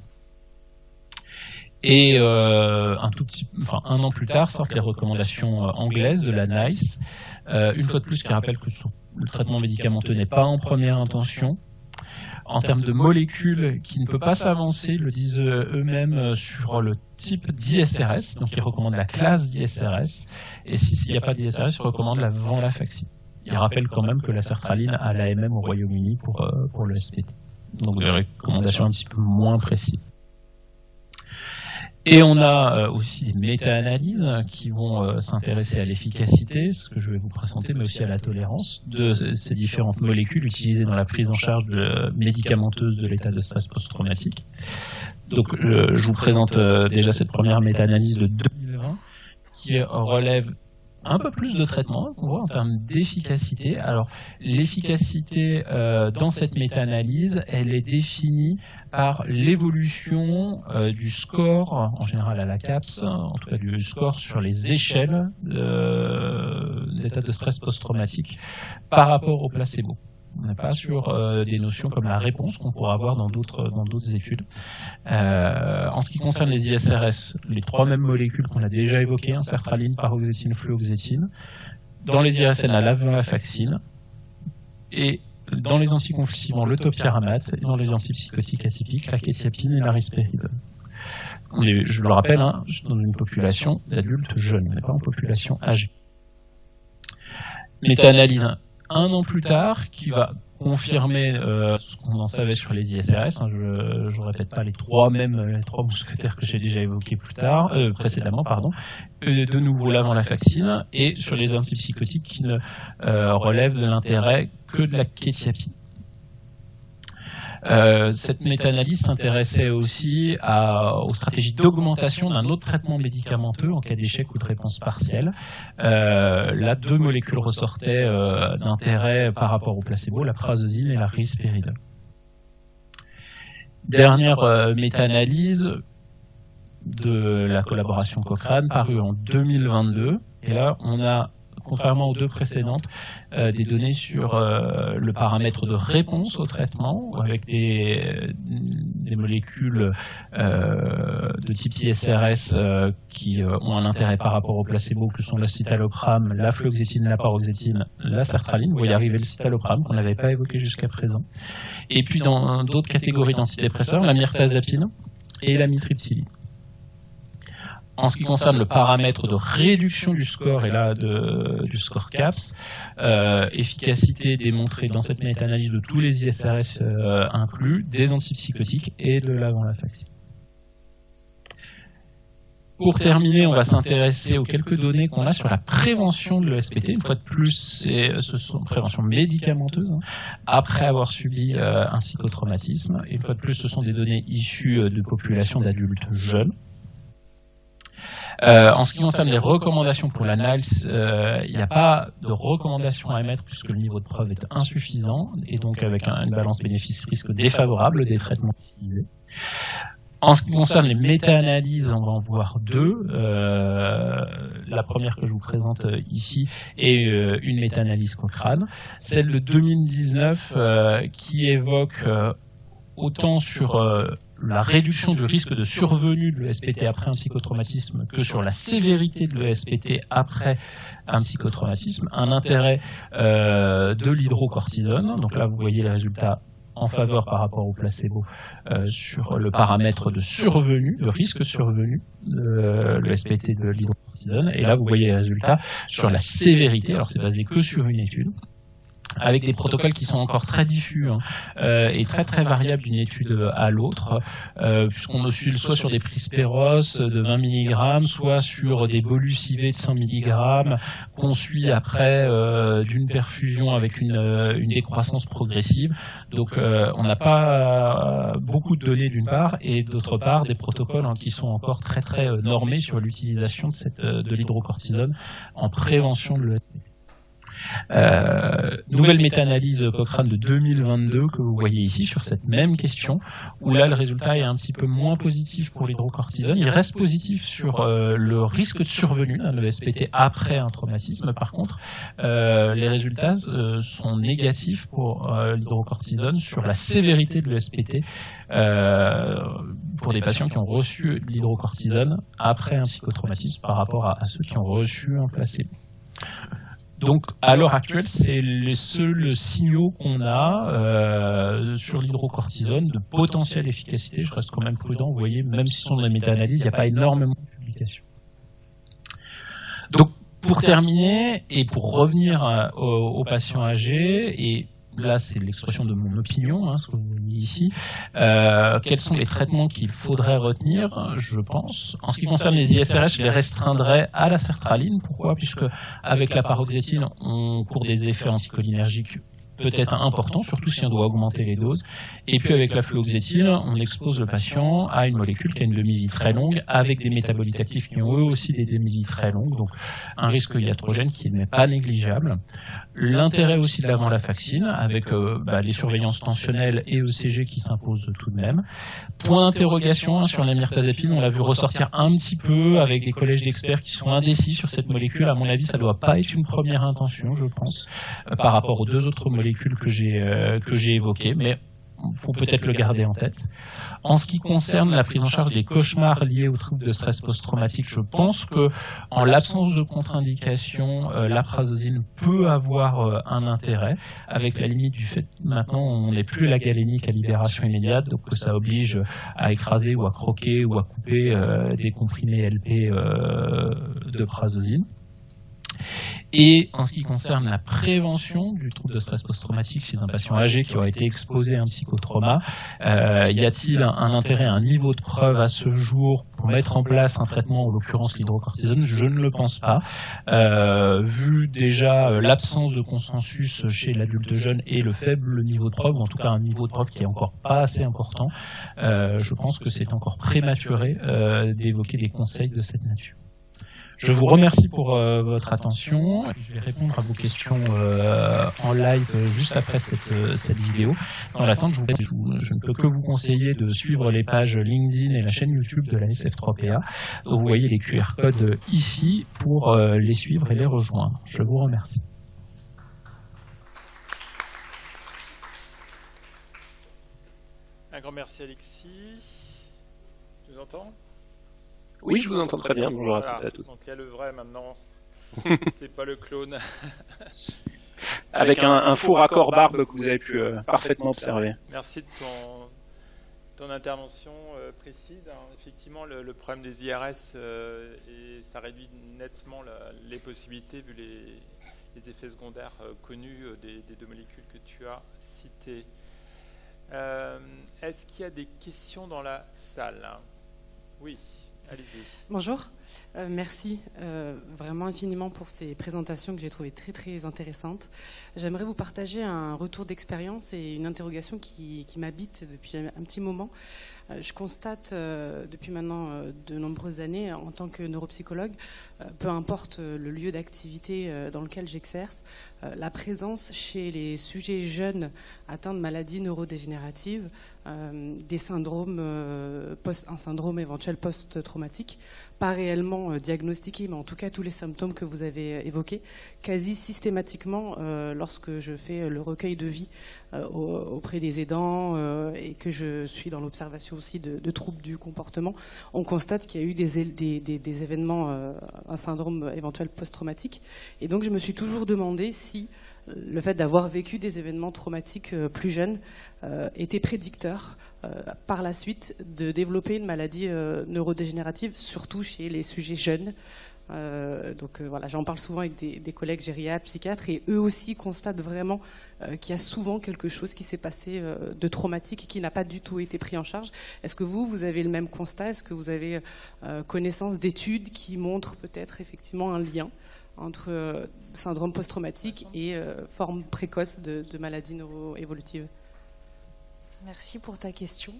Et un an plus tard sortent les recommandations anglaises de la NICE, une fois de plus qui rappelle que le traitement médicamenteux n'est pas en première intention. En termes de molécules qui ne peut pas s'avancer, ils le disent eux-mêmes sur le type d'ISRS, donc ils recommandent la classe d'ISRS, et s'il n'y a pas d'ISRS, ils recommandent la venlafaxine. Ils rappellent quand même que la sertraline a l'AMM au Royaume-Uni pour le SPT. Donc des recommandations un petit peu moins précises. Et on a aussi des méta-analyses qui vont s'intéresser à l'efficacité, ce que je vais vous présenter, mais aussi à la tolérance de ces différentes molécules utilisées dans la prise en charge médicamenteuse de l'état de stress post-traumatique. Donc je vous présente déjà cette première méta-analyse de 2020 qui relève un peu plus de traitement qu'on voit en termes d'efficacité. Alors l'efficacité dans cette méta-analyse, elle est définie par l'évolution du score, en général à la CAPS, en tout cas du score sur les échelles d'état de stress post-traumatique par rapport au placebo. On n'est pas sur des notions comme la réponse qu'on pourra avoir dans d'autres études. En ce qui concerne les ISRS, les 3 mêmes molécules qu'on a déjà évoquées, sertraline, paroxétine, fluoxétine. Dans les IRSNA, la venlafaxine. Et dans les anticonvulsivants, le topiramate. Et dans les antipsychotiques atypiques, la quetiapine et la risperidone. Je le rappelle, dans une population d'adultes jeunes, on n'est pas en population âgée. Méta-analyse un an plus tard, qui va confirmer ce qu'on en savait sur les ISRS. Je ne répète pas les 3 mousquetaires que j'ai déjà évoqués précédemment. De nouveau la venlafaxine et sur les antipsychotiques qui ne relèvent de l'intérêt que de la quetiapine. Cette méta-analyse s'intéressait aussi aux stratégies d'augmentation d'un autre traitement médicamenteux en cas d'échec ou de réponse partielle. Là, 2 molécules ressortaient d'intérêt par rapport au placebo, la prazosine et la risperidone. Dernière méta-analyse de la collaboration Cochrane parue en 2022. Et là, on a contrairement aux deux précédentes, des données sur le paramètre de réponse au traitement, avec des molécules de type ISRS qui ont un intérêt par rapport au placebo, que sont le citalopram, la fluoxétine, la paroxétine, la sertraline. Vous voyez arriver le citalopram qu'on n'avait pas évoqué jusqu'à présent. Et puis dans d'autres catégories d'antidépresseurs, la mirtazapine et la mitriptyline. En ce qui concerne le paramètre de réduction du score, et là du score CAPS, efficacité démontrée dans cette méta-analyse de tous les ISRS inclus, des antipsychotiques et de l'avant-lafaxine. Pour terminer, on va s'intéresser aux quelques données qu'on a sur la prévention de l'ESPT. Une fois de plus, ce sont prévention médicamenteuse, après avoir subi un psychotraumatisme. Et une fois de plus, ce sont des données issues de populations d'adultes jeunes. En ce qui concerne les recommandations pour la NALS, il n'y a pas de recommandations à émettre puisque le niveau de preuve est insuffisant et donc avec une balance bénéfice-risque défavorable des traitements utilisés. En ce qui concerne les méta-analyses, on va en voir deux. La première que je vous présente ici est une méta-analyse Cochrane. Celle de 2019 qui évoque autant sur la réduction du risque de survenue de l'ESPT après un psychotraumatisme que sur la sévérité de l'ESPT après un psychotraumatisme, un intérêt de l'hydrocortisone. Donc là, vous voyez les résultats en faveur par rapport au placebo sur le paramètre de survenue, de risque survenu de l'ESPT de l'hydrocortisone. Et là, vous voyez les résultats sur la sévérité. Alors, c'est basé que sur une étude, avec des protocoles qui sont encore très diffus et très très variables d'une étude à l'autre, puisqu'on oscille soit sur des Prispéros de 20 mg, soit sur des bolus IV de 100 mg, qu'on suit après d'une perfusion avec une décroissance progressive. Donc on n'a pas beaucoup de données d'une part, et d'autre part des protocoles qui sont encore très très normés sur l'utilisation de l'hydrocortisone en prévention de l'ESPT. Nouvelle méta-analyse Cochrane de 2022 que vous voyez ici sur cette même question, où là le résultat est un petit peu moins positif pour l'hydrocortisone. Il reste positif sur le risque de survenue de l'ESPT après un traumatisme. Par contre, les résultats sont négatifs pour l'hydrocortisone sur la sévérité de l'ESPT pour des patients qui ont reçu l'hydrocortisone après un psychotraumatisme par rapport à ceux qui ont reçu un placebo. Donc, à l'heure actuelle, c'est les seuls signaux qu'on a sur l'hydrocortisone de potentielle efficacité. Je reste quand même prudent, vous voyez, même si ce sont des méta-analyses, il n'y a pas énormément de publications. Donc, pour terminer, et pour revenir aux patients âgés, et là c'est l'expression de mon opinion, ce que vous voyez ici, quels sont les traitements qu'il faudrait retenir, je pense. En ce qui concerne les ISRS, je les restreindrais à la sertraline. Pourquoi ? Puisque avec la paroxétine, on court des effets anticholinergiques peut-être important, surtout si on doit augmenter les doses. Et puis avec la fluoxétine, on expose le patient à une molécule qui a une demi-vie très longue, avec des métabolites actifs qui ont eux aussi des demi-vies très longues, donc un risque iatrogène qui n'est pas négligeable. L'intérêt aussi de l'avant-lafaxine, avec les surveillances tensionnelles et ECG qui s'imposent tout de même. Point d'interrogation sur la mirtazapine, on l'a vu ressortir un petit peu avec des collèges d'experts qui sont indécis sur cette molécule. À mon avis, ça ne doit pas être une première intention, je pense, par rapport aux deux autres molécules que j'ai évoquées, mais il faut peut-être le garder en tête. En ce qui concerne la prise en charge des cauchemars liés aux troubles de stress post-traumatique, je pense que, en l'absence de contre-indication, la prazosin peut avoir un intérêt, avec la limite du fait que maintenant on n'est plus la galénique à libération immédiate, donc ça oblige à écraser ou à croquer ou à couper des comprimés LP de prazosin. Et en ce qui concerne la prévention du trouble de stress post-traumatique chez un patient âgé qui aurait été exposé à un psychotrauma, y a-t-il un intérêt, un niveau de preuve à ce jour pour mettre en place un traitement, en l'occurrence l'hydrocortisone? Je ne le pense pas. Vu déjà l'absence de consensus chez l'adulte jeune et le faible niveau de preuve, ou en tout cas un niveau de preuve qui est encore pas assez important, je pense que c'est encore prématuré d'évoquer des conseils de cette nature. Je vous remercie pour votre attention. Je vais répondre à vos questions en live juste après cette vidéo. Dans l'attente, je ne peux que vous conseiller de suivre les pages LinkedIn et la chaîne YouTube de la SF3PA. Vous voyez les QR codes ici pour les suivre et les rejoindre. Je vous remercie. Un grand merci Alexis. Tu nous entends ? Oui, je vous entends très bien. Bonjour voilà. à tous. Donc il y a le vrai maintenant. C'est pas le clone. Avec un faux raccord barbe que vous avez pu parfaitement observer. Merci de ton intervention précise. Alors, effectivement, le problème des IRS, et ça réduit nettement les possibilités vu les effets secondaires connus des deux molécules que tu as citées. Est-ce qu'il y a des questions dans la salle ? Oui, allez-y. Bonjour, merci vraiment infiniment pour ces présentations que j'ai trouvées très très intéressantes. J'aimerais vous partager un retour d'expérience et une interrogation qui m'habite depuis un petit moment. Je constate depuis maintenant de nombreuses années en tant que neuropsychologue, peu importe le lieu d'activité dans lequel j'exerce, la présence chez les sujets jeunes atteints de maladies neurodégénératives, des syndromes, un syndrome éventuel post-traumatique, pas réellement diagnostiqué, mais en tout cas tous les symptômes que vous avez évoqués, quasi systématiquement lorsque je fais le recueil de vie auprès des aidants et que je suis dans l'observation aussi de troubles du comportement, on constate qu'il y a eu des événements, un syndrome éventuel post-traumatique. Et donc je me suis toujours demandé si le fait d'avoir vécu des événements traumatiques plus jeunes était prédicteur par la suite de développer une maladie neurodégénérative, surtout chez les sujets jeunes. Voilà, j'en parle souvent avec des collègues gériatres, psychiatres, et eux aussi constatent vraiment qu'il y a souvent quelque chose qui s'est passé de traumatique et qui n'a pas du tout été pris en charge. Est-ce que vous avez le même constat ? Est-ce que vous avez connaissance d'études qui montrent peut-être effectivement un lien entre syndrome post-traumatique et forme précoce de maladies neuroévolutives ? Merci pour ta question.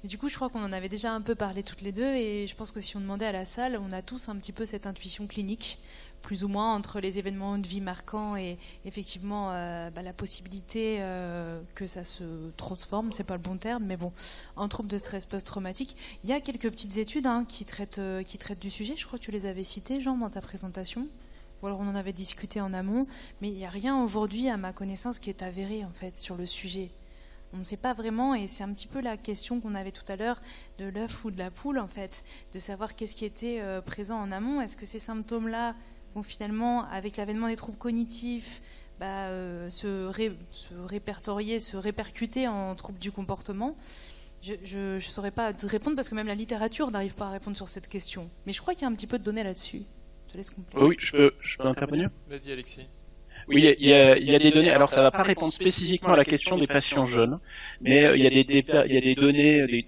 Mais du coup, je crois qu'on en avait déjà un peu parlé toutes les deux, et je pense que si on demandait à la salle, on a tous un petit peu cette intuition clinique, plus ou moins, entre les événements de vie marquants et effectivement la possibilité que ça se transforme, c'est pas le bon terme, mais bon, en trouble de stress post-traumatique. Il y a quelques petites études qui traitent du sujet, je crois que tu les avais citées, Jean, dans ta présentation. Ou alors on en avait discuté en amont, mais il n'y a rien aujourd'hui, à ma connaissance, qui est avéré en fait sur le sujet. On ne sait pas vraiment, et c'est un petit peu la question qu'on avait tout à l'heure de l'œuf ou de la poule, en fait, de savoir qu'est-ce qui était présent en amont. Est-ce que ces symptômes-là vont finalement, avec l'avènement des troubles cognitifs, se répertorier, se répercuter en troubles du comportement ? Je ne saurais pas te répondre, parce que même la littérature n'arrive pas à répondre sur cette question. Mais je crois qu'il y a un petit peu de données là-dessus. Je te laisse compléter. Oui, je peux intervenir ? Vas-y Alexis. Oui, il y a des données. Alors, ça ne va pas répondre spécifiquement à la question des patients jeunes, mais il y a des données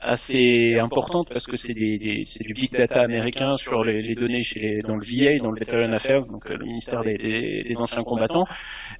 assez importantes parce que c'est du big data américain sur les données dans le VA, dans le Veteran Affairs, donc le ministère des anciens combattants,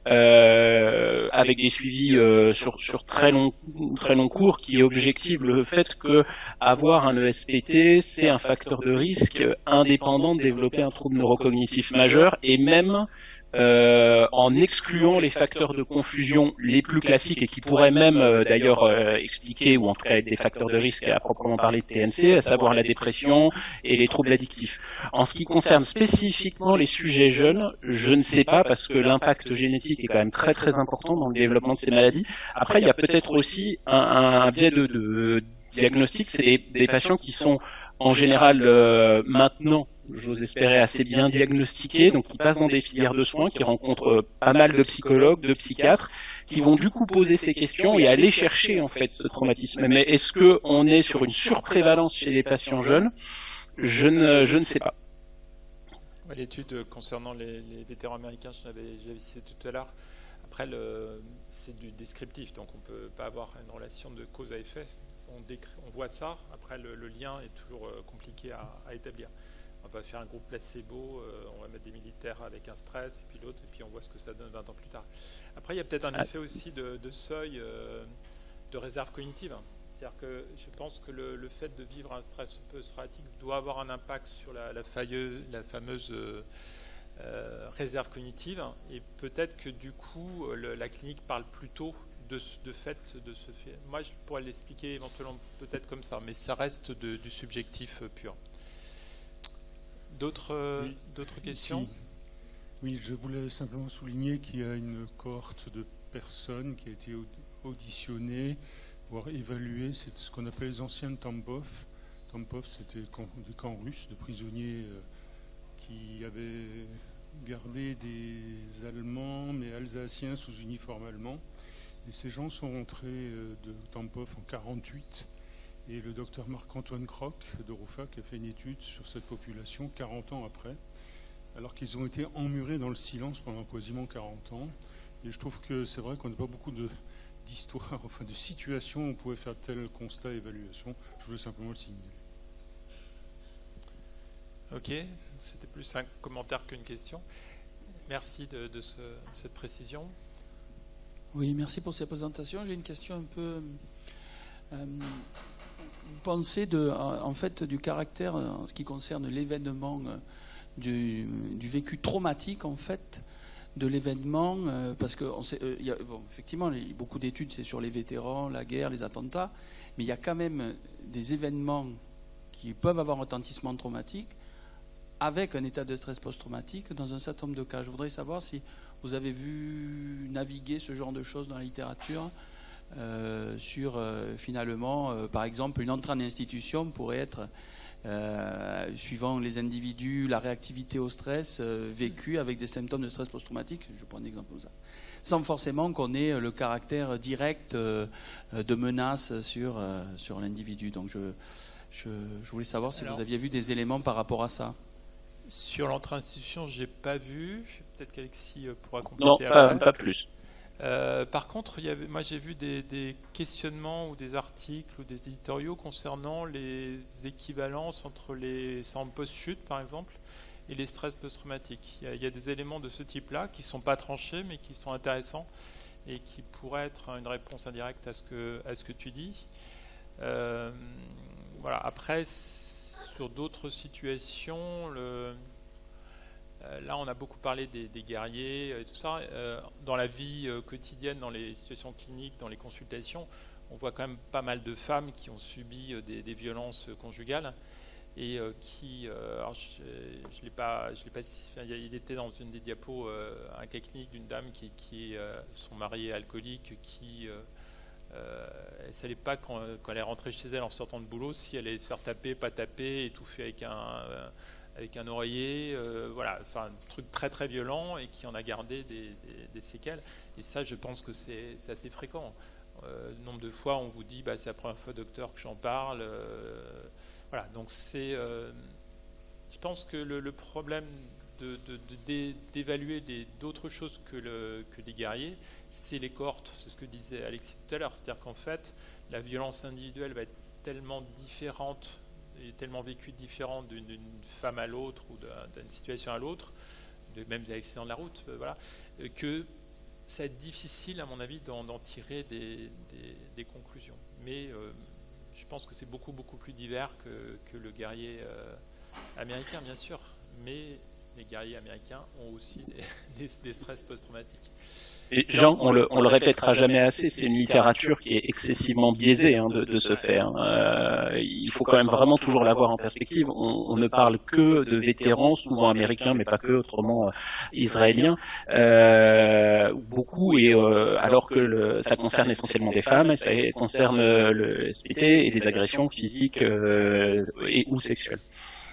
avec des suivis sur très long cours qui objectivent le fait que avoir un ESPT, c'est un facteur de risque indépendant de développer un trouble neurocognitif majeur, et même en excluant les facteurs de confusion les plus classiques et qui pourraient même d'ailleurs expliquer, ou en tout cas être des facteurs de risque à proprement parler de TNC, à savoir la dépression et les troubles addictifs. En ce qui concerne spécifiquement les sujets jeunes, je ne sais pas, parce que l'impact génétique est quand même très très important dans le développement de ces maladies. Après, il y a peut-être aussi un biais de diagnostic, c'est des patients qui sont en général maintenant, j'ose espérer, assez bien diagnostiqués, donc qui passent dans des filières de soins, qui rencontrent pas mal de psychologues, de psychiatres, qui vont du coup poser ces questions et aller chercher en fait ce traumatisme. Mais est-ce qu'on est sur une surprévalence chez les patients jeunes ? Je ne sais pas. L'étude concernant les vétérans américains, je l'avais cité tout à l'heure. Après, c'est du descriptif, donc on ne peut pas avoir une relation de cause à effet. On voit ça, après le lien est toujours compliqué à établir. On va faire un groupe placebo, on va mettre des militaires avec un stress, et puis l'autre, et puis on voit ce que ça donne 20 ans plus tard. Après, il y a peut-être un effet aussi de seuil de réserve cognitive. C'est-à-dire que je pense que le fait de vivre un stress post-traumatique doit avoir un impact sur la fameuse réserve cognitive, et peut-être que du coup la clinique parle plutôt de fait de ce fait. Moi je pourrais l'expliquer éventuellement peut-être comme ça, mais ça reste du subjectif pur. D'autres questions? Oui, je voulais simplement souligner qu'il y a une cohorte de personnes qui a été auditionnées, voire évaluées. C'est ce qu'on appelle les anciens Tambov. Tambov, c'était des camps russes de prisonniers qui avaient gardé des Allemands, mais Alsaciens sous uniforme allemand. Et ces gens sont rentrés de Tambov en 1948. Et le docteur Marc-Antoine Croc de RUFAC a fait une étude sur cette population 40 ans après, alors qu'ils ont été emmurés dans le silence pendant quasiment 40 ans. Et je trouve que c'est vrai qu'on n'a pas beaucoup d'histoires, enfin de situations où on pouvait faire tel constat et évaluation. Je voulais simplement le signaler. Ok, c'était plus un commentaire qu'une question. Merci de cette précision. Oui, merci pour cette présentation. J'ai une question un peu... vous pensez en fait du caractère en ce qui concerne l'événement du vécu traumatique en fait de l'événement, parce que effectivement beaucoup d'études c'est sur les vétérans, la guerre, les attentats, mais il y a quand même des événements qui peuvent avoir un retentissement traumatique avec un état de stress post-traumatique dans un certain nombre de cas. Je voudrais savoir si vous avez vu naviguer ce genre de choses dans la littérature sur finalement, par exemple, une entrée en institution pourrait être, suivant les individus, la réactivité au stress vécue avec des symptômes de stress post-traumatique, je prends un exemple comme ça, sans forcément qu'on ait le caractère direct de menace sur l'individu. Donc je voulais savoir si vous aviez vu des éléments par rapport à ça. Sur l'entrée en institution, je n'ai pas vu. Peut-être qu'Alexis pourra compléter. Non, pas plus. Par contre, moi j'ai vu des questionnements ou des articles ou des éditoriaux concernant les équivalences entre les syndromes post-chute, par exemple, et les stress post-traumatiques. Il y a des éléments de ce type-là qui ne sont pas tranchés, mais qui sont intéressants et qui pourraient être une réponse indirecte à ce que tu dis. Voilà. Après, sur d'autres situations, là, on a beaucoup parlé des guerriers et tout ça. Dans la vie quotidienne, dans les situations cliniques, dans les consultations, on voit quand même pas mal de femmes qui ont subi des violences conjugales et qui, alors je l'ai pas, enfin, il était dans une des diapos un cas clinique d'une dame qui son mari est alcoolique, qui elle ne savait pas quand elle est rentrée chez elle en sortant de boulot si elle allait se faire taper, pas taper, étouffer avec un oreiller, voilà, enfin un truc très très violent et qui en a gardé des séquelles. Et ça, je pense que c'est assez fréquent. Le nombre de fois on vous dit c'est la première fois docteur que j'en parle. Voilà, donc c'est, je pense que le problème d'évaluer d'autres choses que les guerriers, c'est les cohortes. C'est ce que disait Alexis tout à l'heure. C'est-à-dire qu'en fait, la violence individuelle va être tellement différente et tellement vécue différente d'une femme à l'autre ou d'une situation à l'autre, même des accidents de la route, voilà, que ça va être difficile, à mon avis, d'en tirer des conclusions. Mais je pense que c'est beaucoup plus divers que le guerrier américain, bien sûr. Mais les guerriers américains ont aussi des stress post-traumatiques. Et Jean, on le répétera jamais assez, c'est une littérature qui est excessivement biaisée de ce fait. Il faut quand même vraiment toujours l'avoir en perspective. On ne parle que de vétérans, souvent américains, mais pas que, autrement israéliens, beaucoup, et alors que ça concerne essentiellement des femmes, ça concerne le SPT et des agressions physiques et ou sexuelles.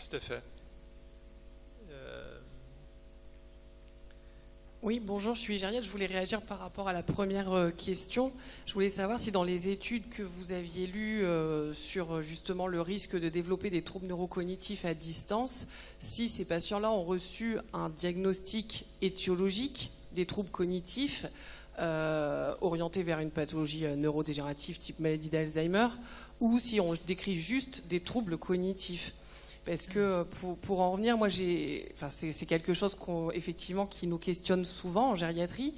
Tout à fait. Oui, bonjour, je suis Gériette. Je voulais réagir par rapport à la première question. Je voulais savoir si dans les études que vous aviez lues sur justement le risque de développer des troubles neurocognitifs à distance, si ces patients-là ont reçu un diagnostic étiologique des troubles cognitifs orientés vers une pathologie neurodégénérative type maladie d'Alzheimer, ou si on décrit juste des troubles cognitifs. Parce que pour en revenir, moi c'est quelque chose effectivement qui nous questionne souvent en gériatrie.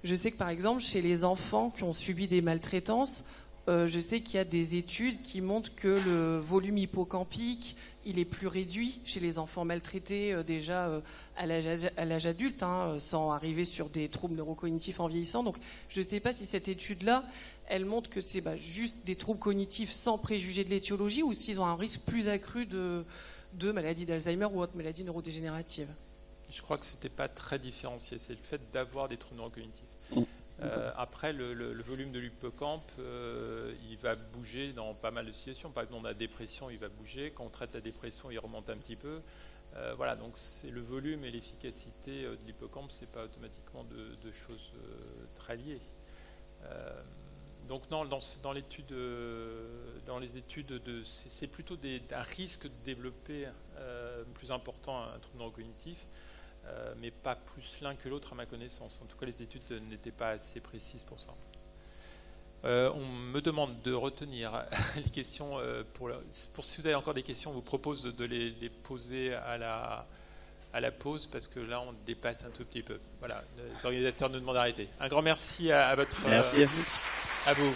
Je sais que par exemple chez les enfants qui ont subi des maltraitances, je sais qu'il y a des études qui montrent que le volume hippocampique, il est plus réduit chez les enfants maltraités déjà à l'âge adulte, sans arriver sur des troubles neurocognitifs en vieillissant. Donc je ne sais pas si cette étude-là, elle montre que c'est juste des troubles cognitifs sans préjuger de l'étiologie, ou s'ils ont un risque plus accru de maladie d'Alzheimer ou autre maladie neurodégénérative. Je crois que ce n'était pas très différencié, c'est le fait d'avoir des troubles neurocognitifs. Après, le volume de l'hippocampe, il va bouger dans pas mal de situations. Par exemple, dans la dépression, il va bouger. Quand on traite la dépression, il remonte un petit peu. Voilà, donc c'est le volume et l'efficacité de l'hippocampe, c'est pas automatiquement de choses très liées. Donc non, dans les études, c'est plutôt un risque de développer plus important un trouble neurocognitif. Mais pas plus l'un que l'autre à ma connaissance. En tout cas, les études n'étaient pas assez précises pour ça. On me demande de retenir les questions. Si vous avez encore des questions, on vous propose de les poser à la pause, parce que là, on dépasse un tout petit peu. Voilà, les organisateurs nous demandent d'arrêter. Un grand merci à votre... Merci à vous. À vous.